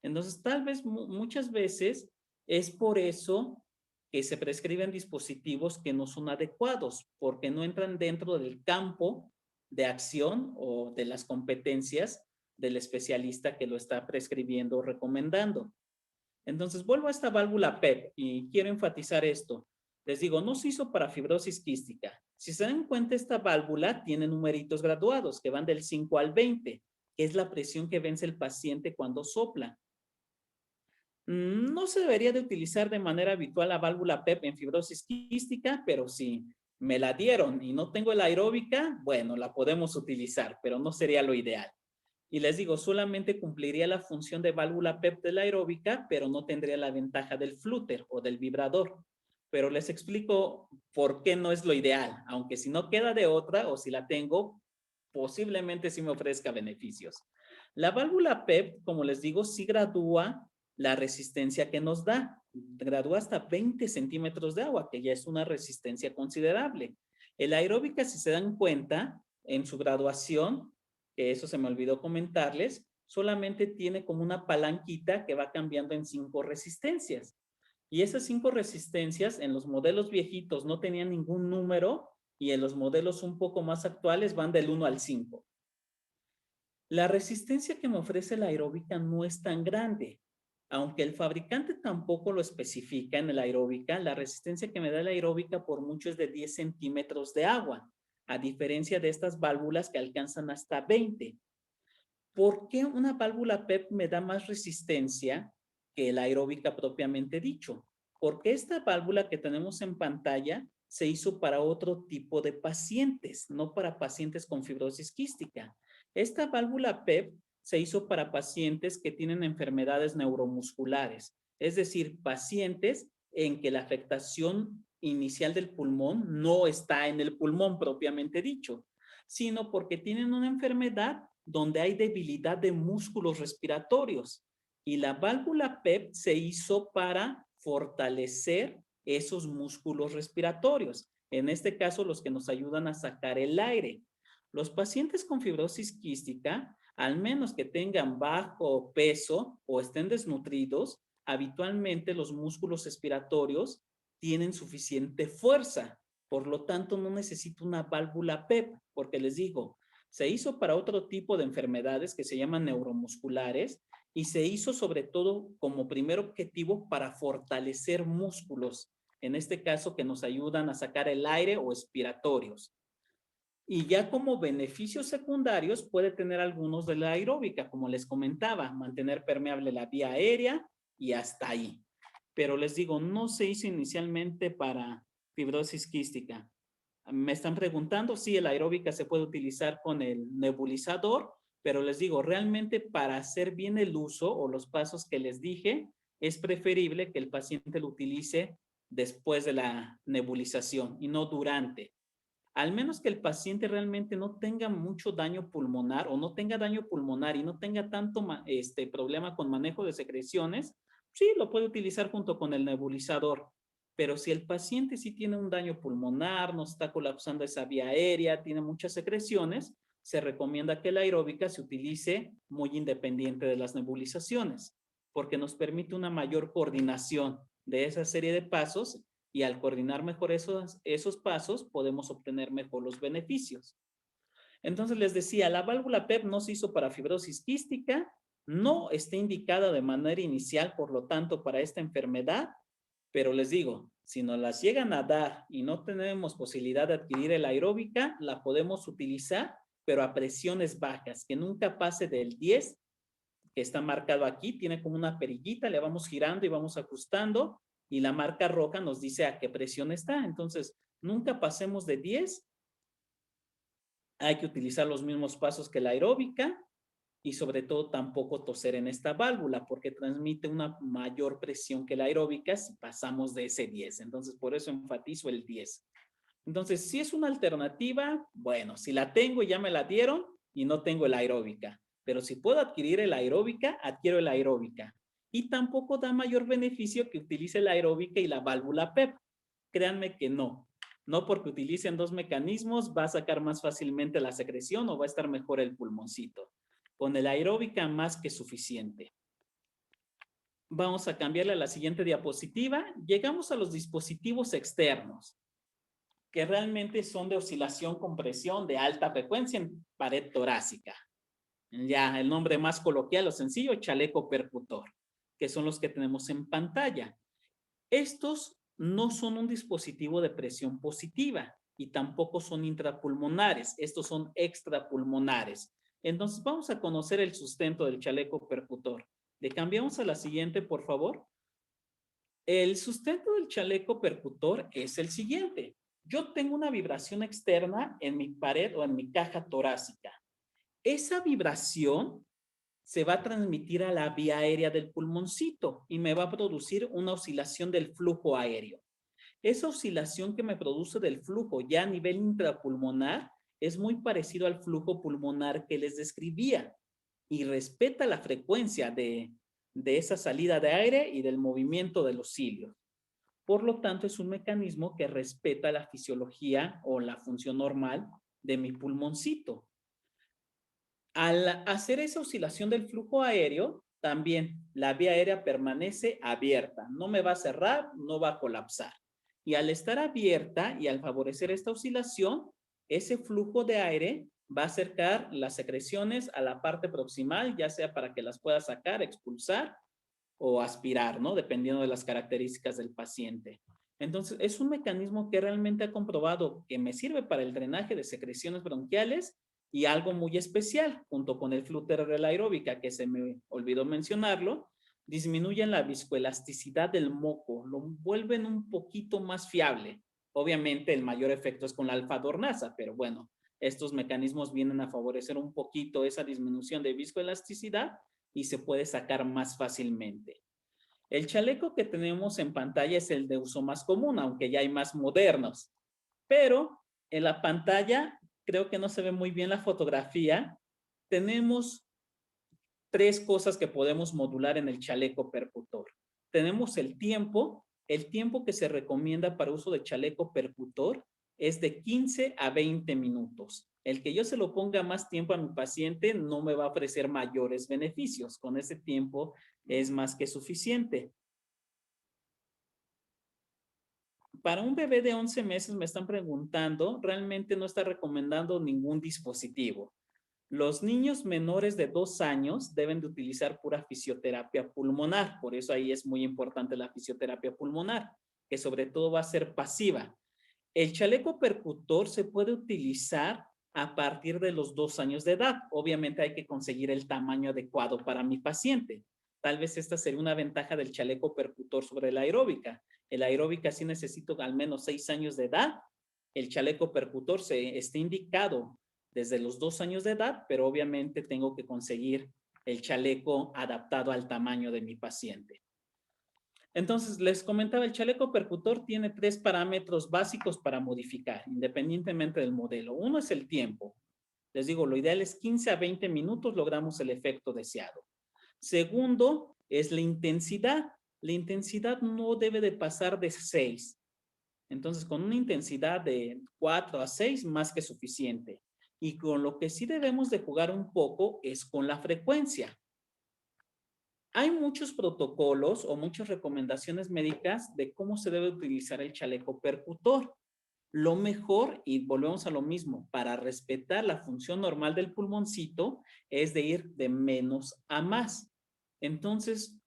Entonces, tal vez muchas veces es por eso que se prescriben dispositivos que no son adecuados, porque no entran dentro del campo de acción o de las competencias del especialista que lo está prescribiendo o recomendando. Entonces, vuelvo a esta válvula PEP y quiero enfatizar esto. Les digo, no se hizo para fibrosis quística. Si se dan cuenta, esta válvula tiene numeritos graduados que van del 5 al 20, que es la presión que vence el paciente cuando sopla. No se debería de utilizar de manera habitual la válvula PEP en fibrosis quística, pero si me la dieron y no tengo la aeróbica, bueno, la podemos utilizar, pero no sería lo ideal. Y les digo, solamente cumpliría la función de válvula PEP de la aeróbica, pero no tendría la ventaja del flúter o del vibrador. Pero les explico por qué no es lo ideal, aunque si no queda de otra o si la tengo, posiblemente sí me ofrezca beneficios. La válvula PEP, como les digo, sí gradúa la resistencia que nos da. Gradúa hasta 20 centímetros de agua, que ya es una resistencia considerable. El aeróbica, si se dan cuenta, en su graduación, que eso se me olvidó comentarles, solamente tiene como una palanquita que va cambiando en 5 resistencias. Y esas 5 resistencias en los modelos viejitos no tenían ningún número y en los modelos un poco más actuales van del 1 al 5. La resistencia que me ofrece la aeróbica no es tan grande. Aunque el fabricante tampoco lo especifica en el aeróbica, la resistencia que me da la aeróbica por mucho es de 10 centímetros de agua, a diferencia de estas válvulas que alcanzan hasta 20. ¿Por qué una válvula PEP me da más resistencia que la aeróbica propiamente dicho? Porque esta válvula que tenemos en pantalla se hizo para otro tipo de pacientes, no para pacientes con fibrosis quística. Esta válvula PEP se hizo para pacientes que tienen enfermedades neuromusculares, es decir, pacientes en que la afectación inicial del pulmón no está en el pulmón propiamente dicho, sino porque tienen una enfermedad donde hay debilidad de músculos respiratorios. Y la válvula PEP se hizo para fortalecer esos músculos respiratorios. En este caso, los que nos ayudan a sacar el aire. Los pacientes con fibrosis quística, al menos que tengan bajo peso o estén desnutridos, habitualmente los músculos respiratorios tienen suficiente fuerza. Por lo tanto, no necesito una válvula PEP, porque les digo, se hizo para otro tipo de enfermedades que se llaman neuromusculares y se hizo sobre todo como primer objetivo para fortalecer músculos, en este caso que nos ayudan a sacar el aire o expiratorios. Y ya como beneficios secundarios puede tener algunos de la aeróbica, como les comentaba, mantener permeable la vía aérea y hasta ahí. Pero les digo, no se hizo inicialmente para fibrosis quística. Me están preguntando si el aeróbica se puede utilizar con el nebulizador, pero les digo, realmente para hacer bien el uso o los pasos que les dije, es preferible que el paciente lo utilice después de la nebulización y no durante. Al menos que el paciente realmente no tenga mucho daño pulmonar o no tenga daño pulmonar y no tenga tanto problema con manejo de secreciones, sí, lo puede utilizar junto con el nebulizador. Pero si el paciente sí tiene un daño pulmonar, no está colapsando esa vía aérea, tiene muchas secreciones, se recomienda que la aeróbica se utilice muy independiente de las nebulizaciones, porque nos permite una mayor coordinación de esa serie de pasos y al coordinar mejor esos pasos podemos obtener mejor los beneficios. Entonces les decía, la válvula PEP no se hizo para fibrosis quística, no está indicada de manera inicial, por lo tanto, para esta enfermedad, pero les digo, si nos las llegan a dar y no tenemos posibilidad de adquirir el aeróbica, la podemos utilizar, pero a presiones bajas, que nunca pase del 10, que está marcado aquí, tiene como una perillita, le vamos girando y vamos ajustando, y la marca roja nos dice a qué presión está. Entonces, nunca pasemos de 10. Hay que utilizar los mismos pasos que la aeróbica y sobre todo tampoco toser en esta válvula porque transmite una mayor presión que la aeróbica si pasamos de ese 10. Entonces, por eso enfatizo el 10. Entonces, si es una alternativa, bueno, si la tengo y ya me la dieron y no tengo el aeróbica. Pero si puedo adquirir el aeróbica, adquiero el aeróbica. Y tampoco da mayor beneficio que utilice la aeróbica y la válvula PEP. Créanme que no. No porque utilicen dos mecanismos va a sacar más fácilmente la secreción o va a estar mejor el pulmoncito. Con el aeróbica más que suficiente. Vamos a cambiarle a la siguiente diapositiva. Llegamos a los dispositivos externos. que realmente son de oscilación con presión de alta frecuencia en pared torácica. Ya el nombre más coloquial o sencillo, chaleco percutor, que son los que tenemos en pantalla. Estos no son un dispositivo de presión positiva y tampoco son intrapulmonares, estos son extrapulmonares. Entonces vamos a conocer el sustento del chaleco percutor. Le cambiamos a la siguiente, por favor. El sustento del chaleco percutor es el siguiente. Yo tengo una vibración externa en mi pared o en mi caja torácica. Esa vibración se va a transmitir a la vía aérea del pulmoncito y me va a producir una oscilación del flujo aéreo. Esa oscilación que me produce del flujo ya a nivel intrapulmonar es muy parecido al flujo pulmonar que les describía y respeta la frecuencia de esa salida de aire y del movimiento de los cilios. Por lo tanto, es un mecanismo que respeta la fisiología o la función normal de mi pulmoncito. Al hacer esa oscilación del flujo aéreo, también la vía aérea permanece abierta, no me va a cerrar, no va a colapsar. Y al estar abierta y al favorecer esta oscilación, ese flujo de aire va a acercar las secreciones a la parte proximal, ya sea para que las pueda sacar, expulsar o aspirar, ¿no? Dependiendo de las características del paciente. Entonces, es un mecanismo que realmente ha comprobado que me sirve para el drenaje de secreciones bronquiales y algo muy especial, junto con el flúter de la aeróbica, que se me olvidó mencionarlo, disminuyen la viscoelasticidad del moco, lo vuelven un poquito más fiable. Obviamente, el mayor efecto es con la alfa-dornasa, pero bueno, estos mecanismos vienen a favorecer un poquito esa disminución de viscoelasticidad y se puede sacar más fácilmente. El chaleco que tenemos en pantalla es el de uso más común, aunque ya hay más modernos. Pero en la pantalla, creo que no se ve muy bien la fotografía, tenemos tres cosas que podemos modular en el chaleco percutor. Tenemos el tiempo que se recomienda para uso de chaleco percutor es de 15 a 20 minutos. El que yo se lo ponga más tiempo a mi paciente no me va a ofrecer mayores beneficios. Con ese tiempo es más que suficiente. Para un bebé de 11 meses me están preguntando, realmente no está recomendando ningún dispositivo. Los niños menores de 2 años deben de utilizar pura fisioterapia pulmonar, por eso ahí es muy importante la fisioterapia pulmonar, que sobre todo va a ser pasiva. El chaleco percutor se puede utilizar a partir de los 2 años de edad. Obviamente hay que conseguir el tamaño adecuado para mi paciente. Tal vez esta sería una ventaja del chaleco percutor sobre la aeróbica. El aeróbica sí necesito al menos 6 años de edad. El chaleco percutor está indicado desde los 2 años de edad, pero obviamente tengo que conseguir el chaleco adaptado al tamaño de mi paciente. Entonces, les comentaba, el chaleco percutor tiene 3 parámetros básicos para modificar, independientemente del modelo. Uno es el tiempo. Les digo, lo ideal es 15 a 20 minutos, logramos el efecto deseado. Segundo, es la intensidad. La intensidad no debe de pasar de 6. Entonces, con una intensidad de 4 a 6, más que suficiente. Y con lo que sí debemos de jugar un poco es con la frecuencia. Hay muchos protocolos o muchas recomendaciones médicas de cómo se debe utilizar el chaleco percutor. Lo mejor, y volvemos a lo mismo, para respetar la función normal del pulmoncito, es de ir de menos a más. Entonces,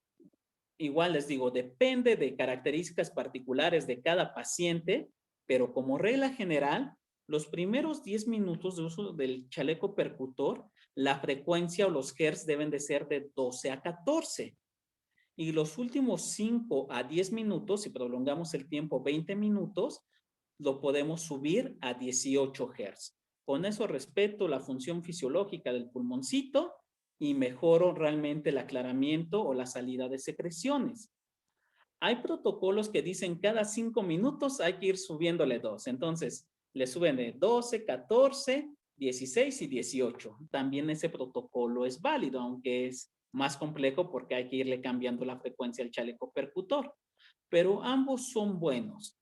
igual les digo, depende de características particulares de cada paciente, pero como regla general, los primeros 10 minutos de uso del chaleco percutor, la frecuencia o los hertz deben de ser de 12 a 14. Y los últimos 5 a 10 minutos, si prolongamos el tiempo 20 minutos, lo podemos subir a 18 hertz. Con eso respeto la función fisiológica del pulmoncito y mejoro realmente el aclaramiento o la salida de secreciones. Hay protocolos que dicen cada 5 minutos hay que ir subiéndole 2. Entonces, le suben de 12, 14, 16 y 18. También ese protocolo es válido, aunque es más complejo porque hay que irle cambiando la frecuencia al chaleco percutor. Pero ambos son buenos.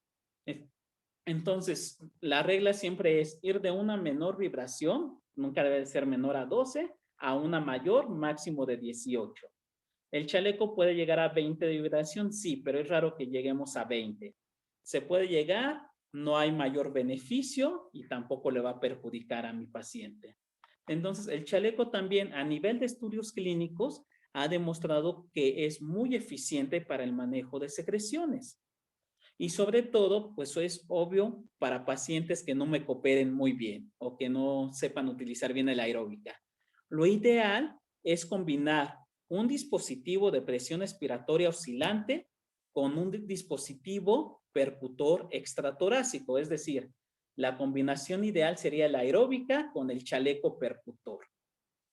Entonces, la regla siempre es ir de una menor vibración, nunca debe ser menor a 12, a una mayor, máximo de 18. ¿El chaleco puede llegar a 20 de vibración? Sí, pero es raro que lleguemos a 20. Se puede llegar no hay mayor beneficio y tampoco le va a perjudicar a mi paciente. Entonces, el chaleco también a nivel de estudios clínicos ha demostrado que es muy eficiente para el manejo de secreciones. Y sobre todo, pues es obvio para pacientes que no me cooperen muy bien o que no sepan utilizar bien el aeróbica. Lo ideal es combinar un dispositivo de presión expiratoria oscilante con un dispositivo percutor extratorácico, es decir, la combinación ideal sería la aeróbica con el chaleco percutor.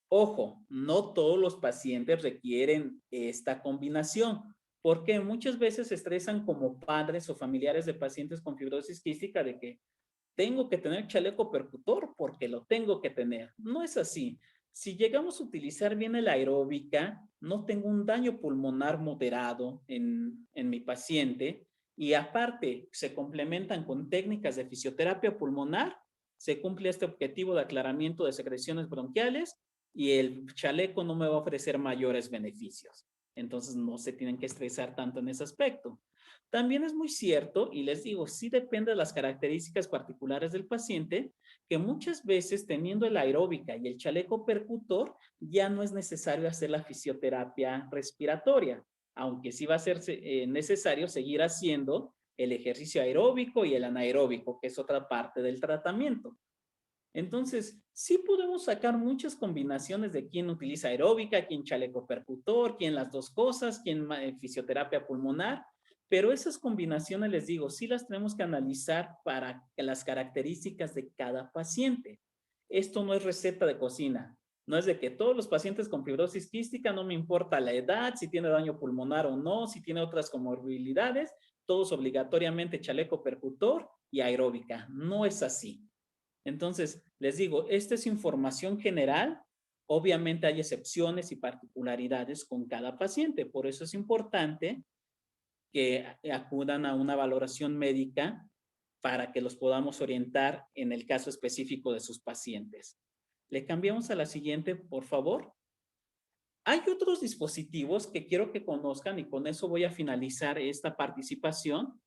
Ojo, no todos los pacientes requieren esta combinación, porque muchas veces se estresan como padres o familiares de pacientes con fibrosis quística de que tengo que tener chaleco percutor porque lo tengo que tener. No es así. Si llegamos a utilizar bien el aeróbica, no tengo un daño pulmonar moderado en mi paciente y aparte se complementan con técnicas de fisioterapia pulmonar, se cumple este objetivo de aclaramiento de secreciones bronquiales y el chaleco no me va a ofrecer mayores beneficios. Entonces no se tienen que estresar tanto en ese aspecto. También es muy cierto, y les digo, sí depende de las características particulares del paciente, que muchas veces teniendo el aeróbica y el chaleco percutor, ya no es necesario hacer la fisioterapia respiratoria, aunque sí va a ser necesario seguir haciendo el ejercicio aeróbico y el anaeróbico, que es otra parte del tratamiento. Entonces, sí podemos sacar muchas combinaciones de quién utiliza aeróbica, quién chaleco percutor, quién las dos cosas, quién fisioterapia pulmonar, pero esas combinaciones, les digo, sí las tenemos que analizar para las características de cada paciente. Esto no es receta de cocina. No es de que todos los pacientes con fibrosis quística, no me importa la edad, si tiene daño pulmonar o no, si tiene otras comorbilidades, todos obligatoriamente chaleco percutor y aeróbica. No es así. Entonces, les digo, esta es información general. Obviamente hay excepciones y particularidades con cada paciente. Por eso es importante que acudan a una valoración médica para que los podamos orientar en el caso específico de sus pacientes. Le cambiamos a la siguiente, por favor. Hay otros dispositivos que quiero que conozcan y con eso voy a finalizar esta participación,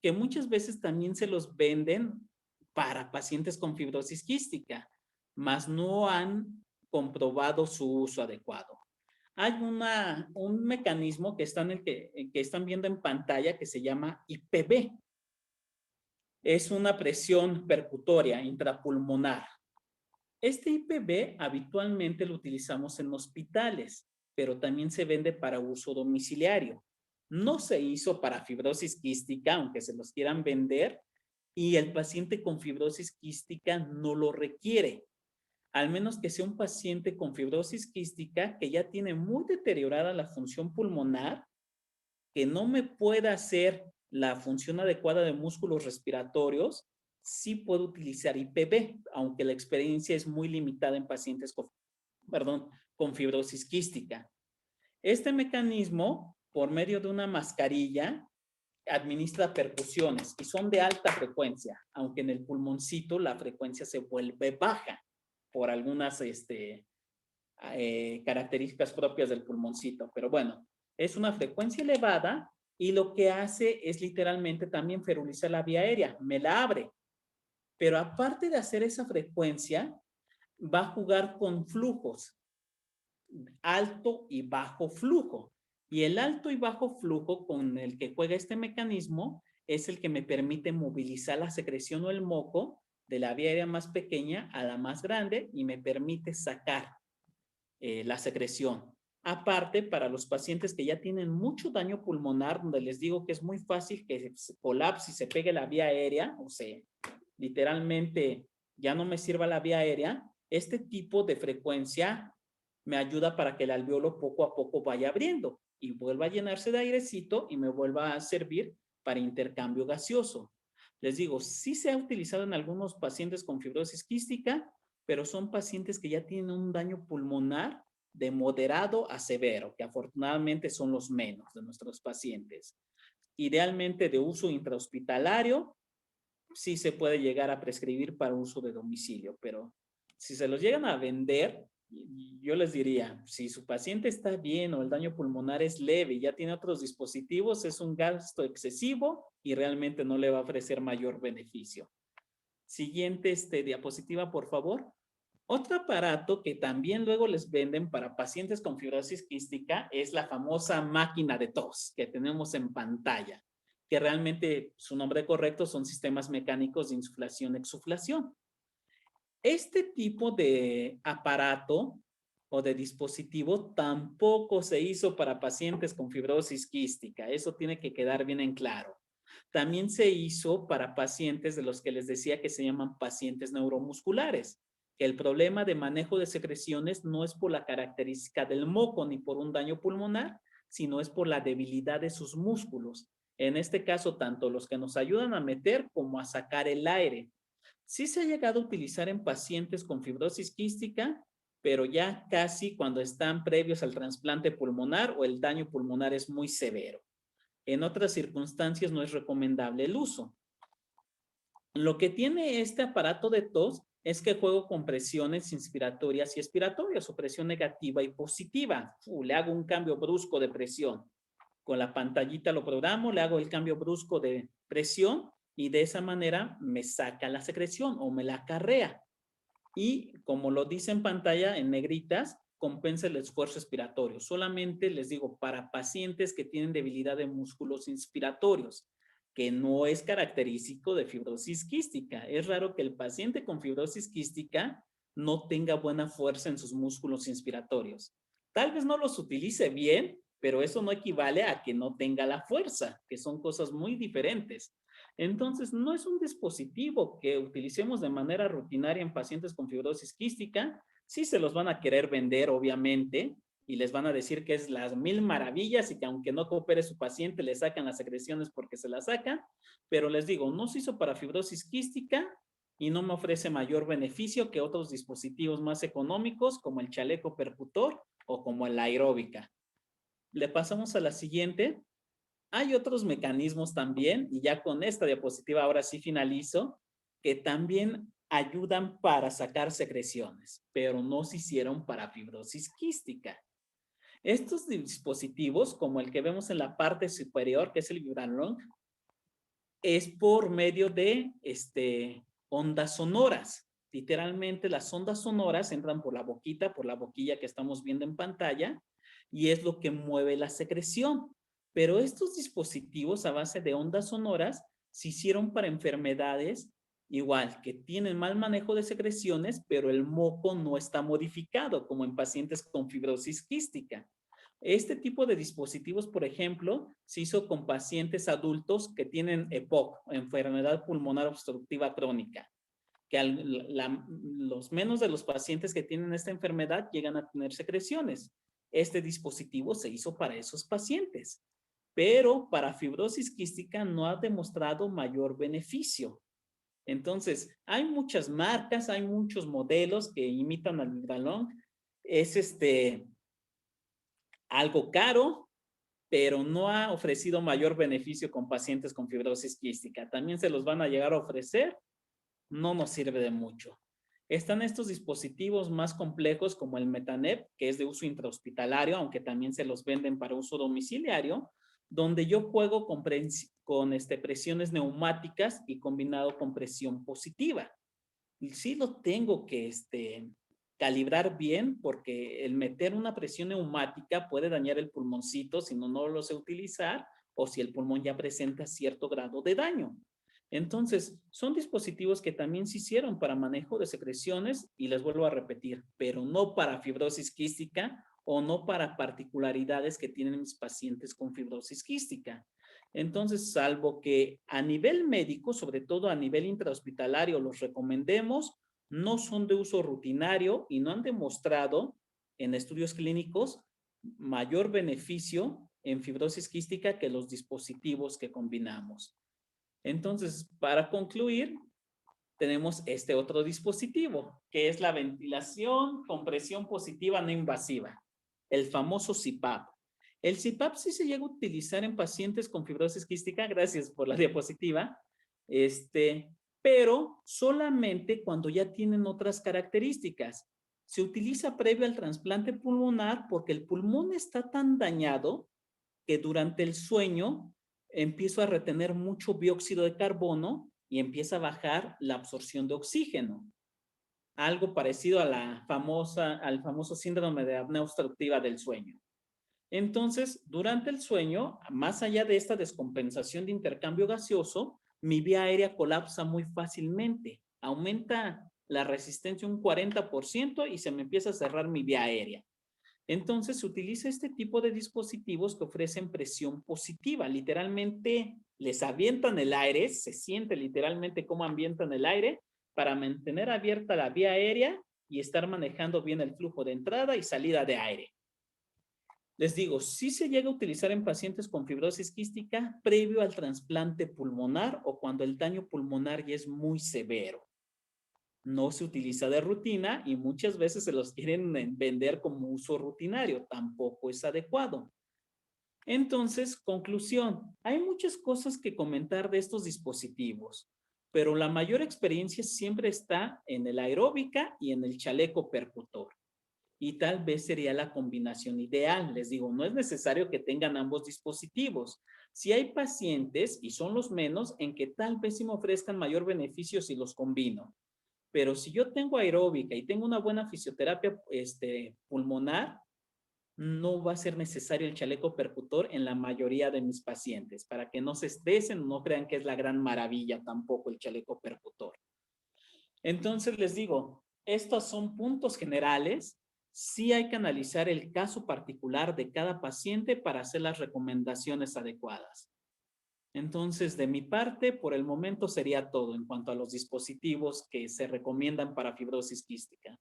que muchas veces también se los venden para pacientes con fibrosis quística, mas no han comprobado su uso adecuado. Hay un mecanismo que están viendo en pantalla que se llama IPB. Es una presión percutoria intrapulmonar. Este IPB habitualmente lo utilizamos en hospitales, pero también se vende para uso domiciliario. No se hizo para fibrosis quística, aunque se los quieran vender, y el paciente con fibrosis quística no lo requiere, al menos que sea un paciente con fibrosis quística que ya tiene muy deteriorada la función pulmonar, que no me pueda hacer la función adecuada de músculos respiratorios. Sí puedo utilizar IPB, aunque la experiencia es muy limitada en pacientes con fibrosis quística. Este mecanismo, por medio de una mascarilla, administra percusiones y son de alta frecuencia, aunque en el pulmoncito la frecuencia se vuelve baja por algunas características propias del pulmoncito. Pero bueno, es una frecuencia elevada y lo que hace es literalmente también ferulizar la vía aérea, me la abre. Pero aparte de hacer esa frecuencia, va a jugar con flujos, alto y bajo flujo. Y el alto y bajo flujo con el que juega este mecanismo es el que me permite movilizar la secreción o el moco de la vía aérea más pequeña a la más grande y me permite sacar la secreción. Aparte, para los pacientes que ya tienen mucho daño pulmonar, donde les digo que es muy fácil que se colapse y se pegue la vía aérea, o sea, literalmente ya no me sirva la vía aérea, este tipo de frecuencia me ayuda para que el alveolo poco a poco vaya abriendo y vuelva a llenarse de airecito y me vuelva a servir para intercambio gaseoso. Les digo, sí se ha utilizado en algunos pacientes con fibrosis quística, pero son pacientes que ya tienen un daño pulmonar de moderado a severo, que afortunadamente son los menos de nuestros pacientes. Idealmente de uso intrahospitalario, sí se puede llegar a prescribir para uso de domicilio, pero si se los llegan a vender, yo les diría, si su paciente está bien o el daño pulmonar es leve y ya tiene otros dispositivos, es un gasto excesivo y realmente no le va a ofrecer mayor beneficio. Siguiente diapositiva, por favor. Otro aparato que también luego les venden para pacientes con fibrosis quística es la famosa máquina de tos que tenemos en pantalla, que realmente su nombre correcto son sistemas mecánicos de insuflación-exuflación. Este tipo de aparato o de dispositivo tampoco se hizo para pacientes con fibrosis quística. Eso tiene que quedar bien en claro. También se hizo para pacientes de los que les decía que se llaman pacientes neuromusculares. El problema de manejo de secreciones no es por la característica del moco ni por un daño pulmonar, sino es por la debilidad de sus músculos. En este caso, tanto los que nos ayudan a meter como a sacar el aire. Sí se ha llegado a utilizar en pacientes con fibrosis quística, pero ya casi cuando están previos al trasplante pulmonar o el daño pulmonar es muy severo. En otras circunstancias no es recomendable el uso. Lo que tiene este aparato de tos es que juego con presiones inspiratorias y expiratorias, o presión negativa y positiva. Le hago un cambio brusco de presión. Con la pantallita lo programo, le hago el cambio brusco de presión y de esa manera me saca la secreción o me la acarrea. Y como lo dice en pantalla en negritas, compensa el esfuerzo expiratorio. Solamente les digo, para pacientes que tienen debilidad de músculos inspiratorios, que no es característico de fibrosis quística. Es raro que el paciente con fibrosis quística no tenga buena fuerza en sus músculos inspiratorios. Tal vez no los utilice bien, pero eso no equivale a que no tenga la fuerza, que son cosas muy diferentes. Entonces, no es un dispositivo que utilicemos de manera rutinaria en pacientes con fibrosis quística. Sí se los van a querer vender, obviamente, y les van a decir que es las mil maravillas y que aunque no coopere su paciente, le sacan las secreciones porque se las sacan. Pero les digo, no se hizo para fibrosis quística y no me ofrece mayor beneficio que otros dispositivos más económicos como el chaleco percutor o como la aeróbica. Le pasamos a la siguiente. Hay otros mecanismos también, y ya con esta diapositiva ahora sí finalizo, que también ayudan para sacar secreciones, pero no se hicieron para fibrosis quística. Estos dispositivos, como el que vemos en la parte superior, que es el Vibralong, es por medio de ondas sonoras. Literalmente las ondas sonoras entran por la boquilla que estamos viendo en pantalla, y es lo que mueve la secreción. Pero estos dispositivos a base de ondas sonoras se hicieron para enfermedades igual, que tienen mal manejo de secreciones, pero el moco no está modificado, como en pacientes con fibrosis quística. Este tipo de dispositivos, por ejemplo, se hizo con pacientes adultos que tienen EPOC, enfermedad pulmonar obstructiva crónica, que los menos de los pacientes que tienen esta enfermedad llegan a tener secreciones. Este dispositivo se hizo para esos pacientes, pero para fibrosis quística no ha demostrado mayor beneficio. Entonces, hay muchas marcas, hay muchos modelos que imitan al Vibralong. Es algo caro, pero no ha ofrecido mayor beneficio con pacientes con fibrosis quística. También se los van a llegar a ofrecer, no nos sirve de mucho. Están estos dispositivos más complejos como el Metanep, que es de uso intrahospitalario, aunque también se los venden para uso domiciliario, donde yo juego con presiones neumáticas y combinado con presión positiva. Y sí lo tengo que calibrar bien, porque el meter una presión neumática puede dañar el pulmoncito si no lo sé utilizar o si el pulmón ya presenta cierto grado de daño. Entonces, son dispositivos que también se hicieron para manejo de secreciones y les vuelvo a repetir, pero no para fibrosis quística o no para particularidades que tienen mis pacientes con fibrosis quística. Entonces, salvo que a nivel médico, sobre todo a nivel intrahospitalario, los recomendemos, no son de uso rutinario y no han demostrado en estudios clínicos mayor beneficio en fibrosis quística que los dispositivos que combinamos. Entonces, para concluir, tenemos este otro dispositivo, que es la ventilación con presión positiva no invasiva, el famoso CPAP. El CPAP sí se llega a utilizar en pacientes con fibrosis quística, gracias por la diapositiva, pero solamente cuando ya tienen otras características. se utiliza previo al trasplante pulmonar porque el pulmón está tan dañado que durante el sueño empiezo a retener mucho dióxido de carbono y empieza a bajar la absorción de oxígeno. Algo parecido a al famoso síndrome de apnea obstructiva del sueño. Entonces, durante el sueño, más allá de esta descompensación de intercambio gaseoso, mi vía aérea colapsa muy fácilmente. Aumenta la resistencia un 40% y se me empieza a cerrar mi vía aérea. Entonces, se utiliza este tipo de dispositivos que ofrecen presión positiva. Literalmente, les avientan el aire, se siente literalmente cómo ambientan el aire para mantener abierta la vía aérea y estar manejando bien el flujo de entrada y salida de aire. Les digo, sí se llega a utilizar en pacientes con fibrosis quística previo al trasplante pulmonar o cuando el daño pulmonar ya es muy severo. No se utiliza de rutina y muchas veces se los quieren vender como uso rutinario. Tampoco es adecuado. Entonces, conclusión, hay muchas cosas que comentar de estos dispositivos, pero la mayor experiencia siempre está en el aeróbica y en el chaleco percutor. Y tal vez sería la combinación ideal. Les digo, no es necesario que tengan ambos dispositivos. Si hay pacientes, y son los menos, en que tal vez sí me ofrezcan mayor beneficio si los combino. Pero si yo tengo aeróbica y tengo una buena fisioterapia pulmonar, no va a ser necesario el chaleco percutor en la mayoría de mis pacientes, para que no se estresen, no crean que es la gran maravilla tampoco el chaleco percutor. Entonces les digo, estos son puntos generales. Sí hay que analizar el caso particular de cada paciente para hacer las recomendaciones adecuadas. Entonces, de mi parte, por el momento sería todo en cuanto a los dispositivos que se recomiendan para fibrosis quística.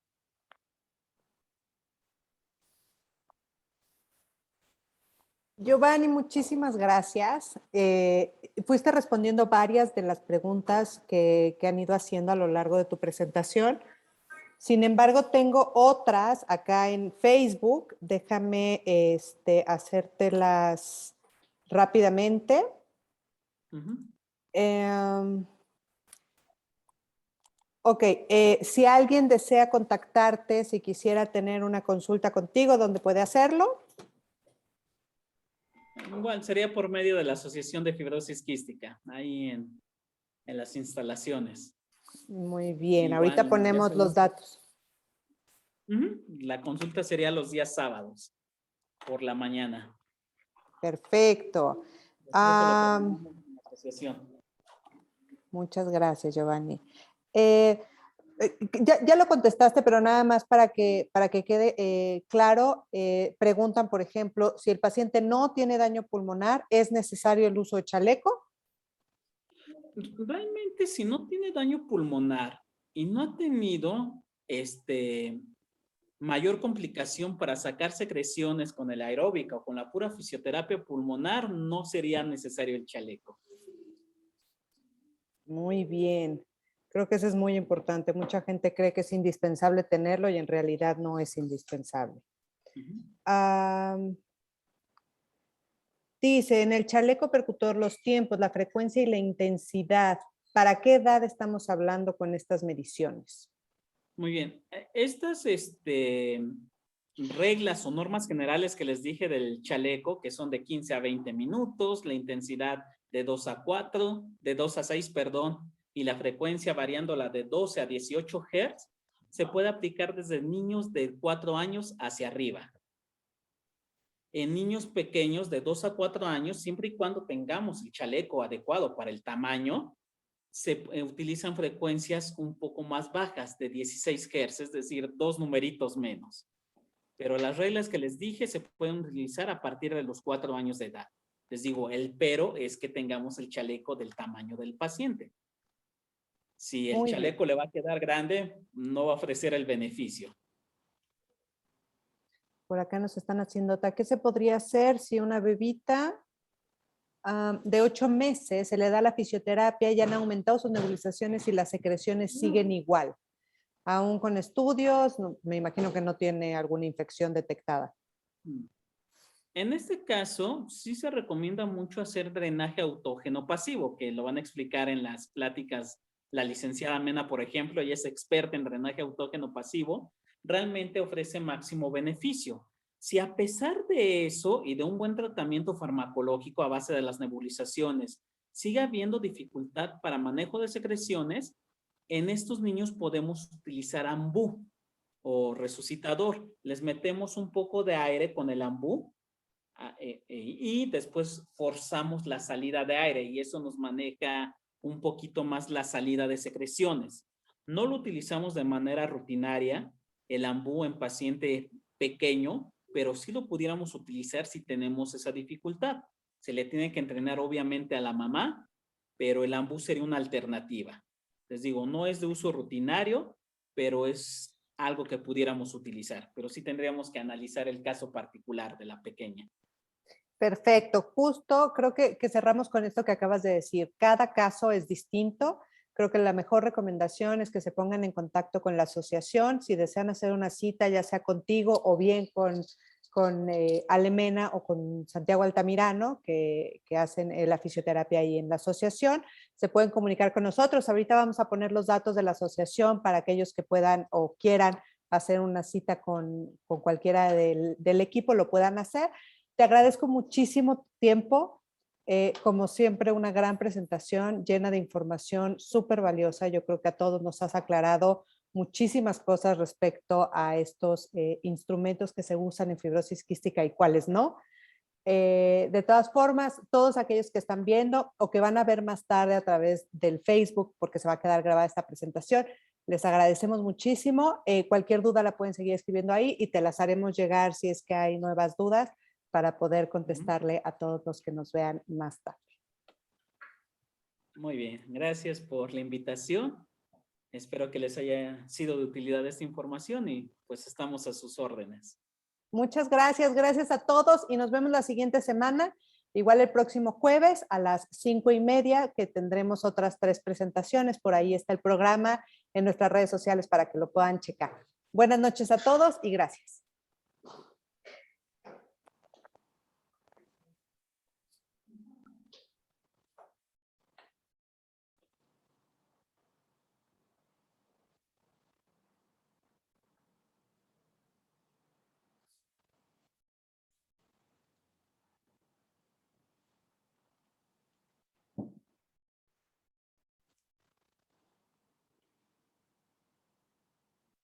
Giovanni, muchísimas gracias. Fuiste respondiendo varias de las preguntas que han ido haciendo a lo largo de tu presentación. Sin embargo, tengo otras acá en Facebook. Déjame hacértelas rápidamente. Ok, si alguien desea contactarte, si quisiera tener una consulta contigo, ¿dónde puede hacerlo? Igual sería por medio de la Asociación de Fibrosis Quística, ahí en las instalaciones. Muy bien, Igual, ahorita ponemos los datos. La consulta sería los días sábados, por la mañana. Perfecto. Asociación. Muchas gracias, Giovanni. Ya lo contestaste, pero nada más para que quede claro, preguntan, por ejemplo, si el paciente no tiene daño pulmonar, ¿es necesario el uso de chaleco? Realmente, si no tiene daño pulmonar y no ha tenido mayor complicación para sacar secreciones con el aeróbica o con la pura fisioterapia pulmonar, no sería necesario el chaleco. Muy bien. Creo que eso es muy importante. Mucha gente cree que es indispensable tenerlo y en realidad no es indispensable. Dice, en el chaleco percutor, los tiempos, la frecuencia y la intensidad. ¿Para qué edad estamos hablando con estas mediciones? Muy bien. Estas reglas o normas generales que les dije del chaleco, que son de 15 a 20 minutos, la intensidad de 2 a 4, de 2 a 6, perdón, y la frecuencia variándola de 12 a 18 Hz, se puede aplicar desde niños de 4 años hacia arriba. En niños pequeños de 2 a 4 años, siempre y cuando tengamos el chaleco adecuado para el tamaño, se utilizan frecuencias un poco más bajas, de 16 Hz, es decir, 2 numeritos menos. Pero las reglas que les dije se pueden utilizar a partir de los 4 años de edad. Les digo, el pero es que tengamos el chaleco del tamaño del paciente. Si el chaleco le va a quedar grande, no va a ofrecer el beneficio. Por acá nos están haciendo nota. ¿Qué se podría hacer si una bebita de 8 meses se le da la fisioterapia y han aumentado sus nebulizaciones y las secreciones siguen igual? Aún con estudios, me imagino que no tiene alguna infección detectada. En este caso, sí se recomienda mucho hacer drenaje autógeno pasivo, que lo van a explicar en las pláticas la licenciada Mena, por ejemplo. Ella es experta en drenaje autógeno pasivo, realmente ofrece máximo beneficio. Si a pesar de eso y de un buen tratamiento farmacológico a base de las nebulizaciones, sigue habiendo dificultad para manejo de secreciones, en estos niños podemos utilizar ambú o resucitador. Les metemos un poco de aire con el ambú y después forzamos la salida de aire y eso nos maneja un poquito más la salida de secreciones. No lo utilizamos de manera rutinaria, el ambú en paciente pequeño, pero sí lo pudiéramos utilizar si tenemos esa dificultad. Se le tiene que entrenar obviamente a la mamá, pero el ambú sería una alternativa. Les digo, no es de uso rutinario, pero es algo que pudiéramos utilizar, pero sí tendríamos que analizar el caso particular de la pequeña. Perfecto, justo creo que cerramos con esto que acabas de decir. Cada caso es distinto. Creo que la mejor recomendación es que se pongan en contacto con la asociación. Si desean hacer una cita, ya sea contigo o bien con Alemena o con Santiago Altamirano, que hacen la fisioterapia ahí en la asociación, se pueden comunicar con nosotros. Ahorita vamos a poner los datos de la asociación para aquellos que puedan o quieran hacer una cita con cualquiera del equipo, lo puedan hacer. Te agradezco muchísimo tiempo. Como siempre, una gran presentación llena de información súper valiosa. Yo creo que a todos nos has aclarado muchísimas cosas respecto a estos instrumentos que se usan en fibrosis quística y cuáles no. De todas formas, todos aquellos que están viendo o que van a ver más tarde a través del Facebook, porque se va a quedar grabada esta presentación, les agradecemos muchísimo. Cualquier duda la pueden seguir escribiendo ahí y te las haremos llegar si es que hay nuevas dudas, para poder contestarle a todos los que nos vean más tarde. Muy bien, gracias por la invitación. Espero que les haya sido de utilidad esta información y pues estamos a sus órdenes. Muchas gracias, gracias a todos y nos vemos la siguiente semana. Igual el próximo jueves a las 5:30 que tendremos otras 3 presentaciones. Por ahí está el programa en nuestras redes sociales para que lo puedan checar. Buenas noches a todos y gracias.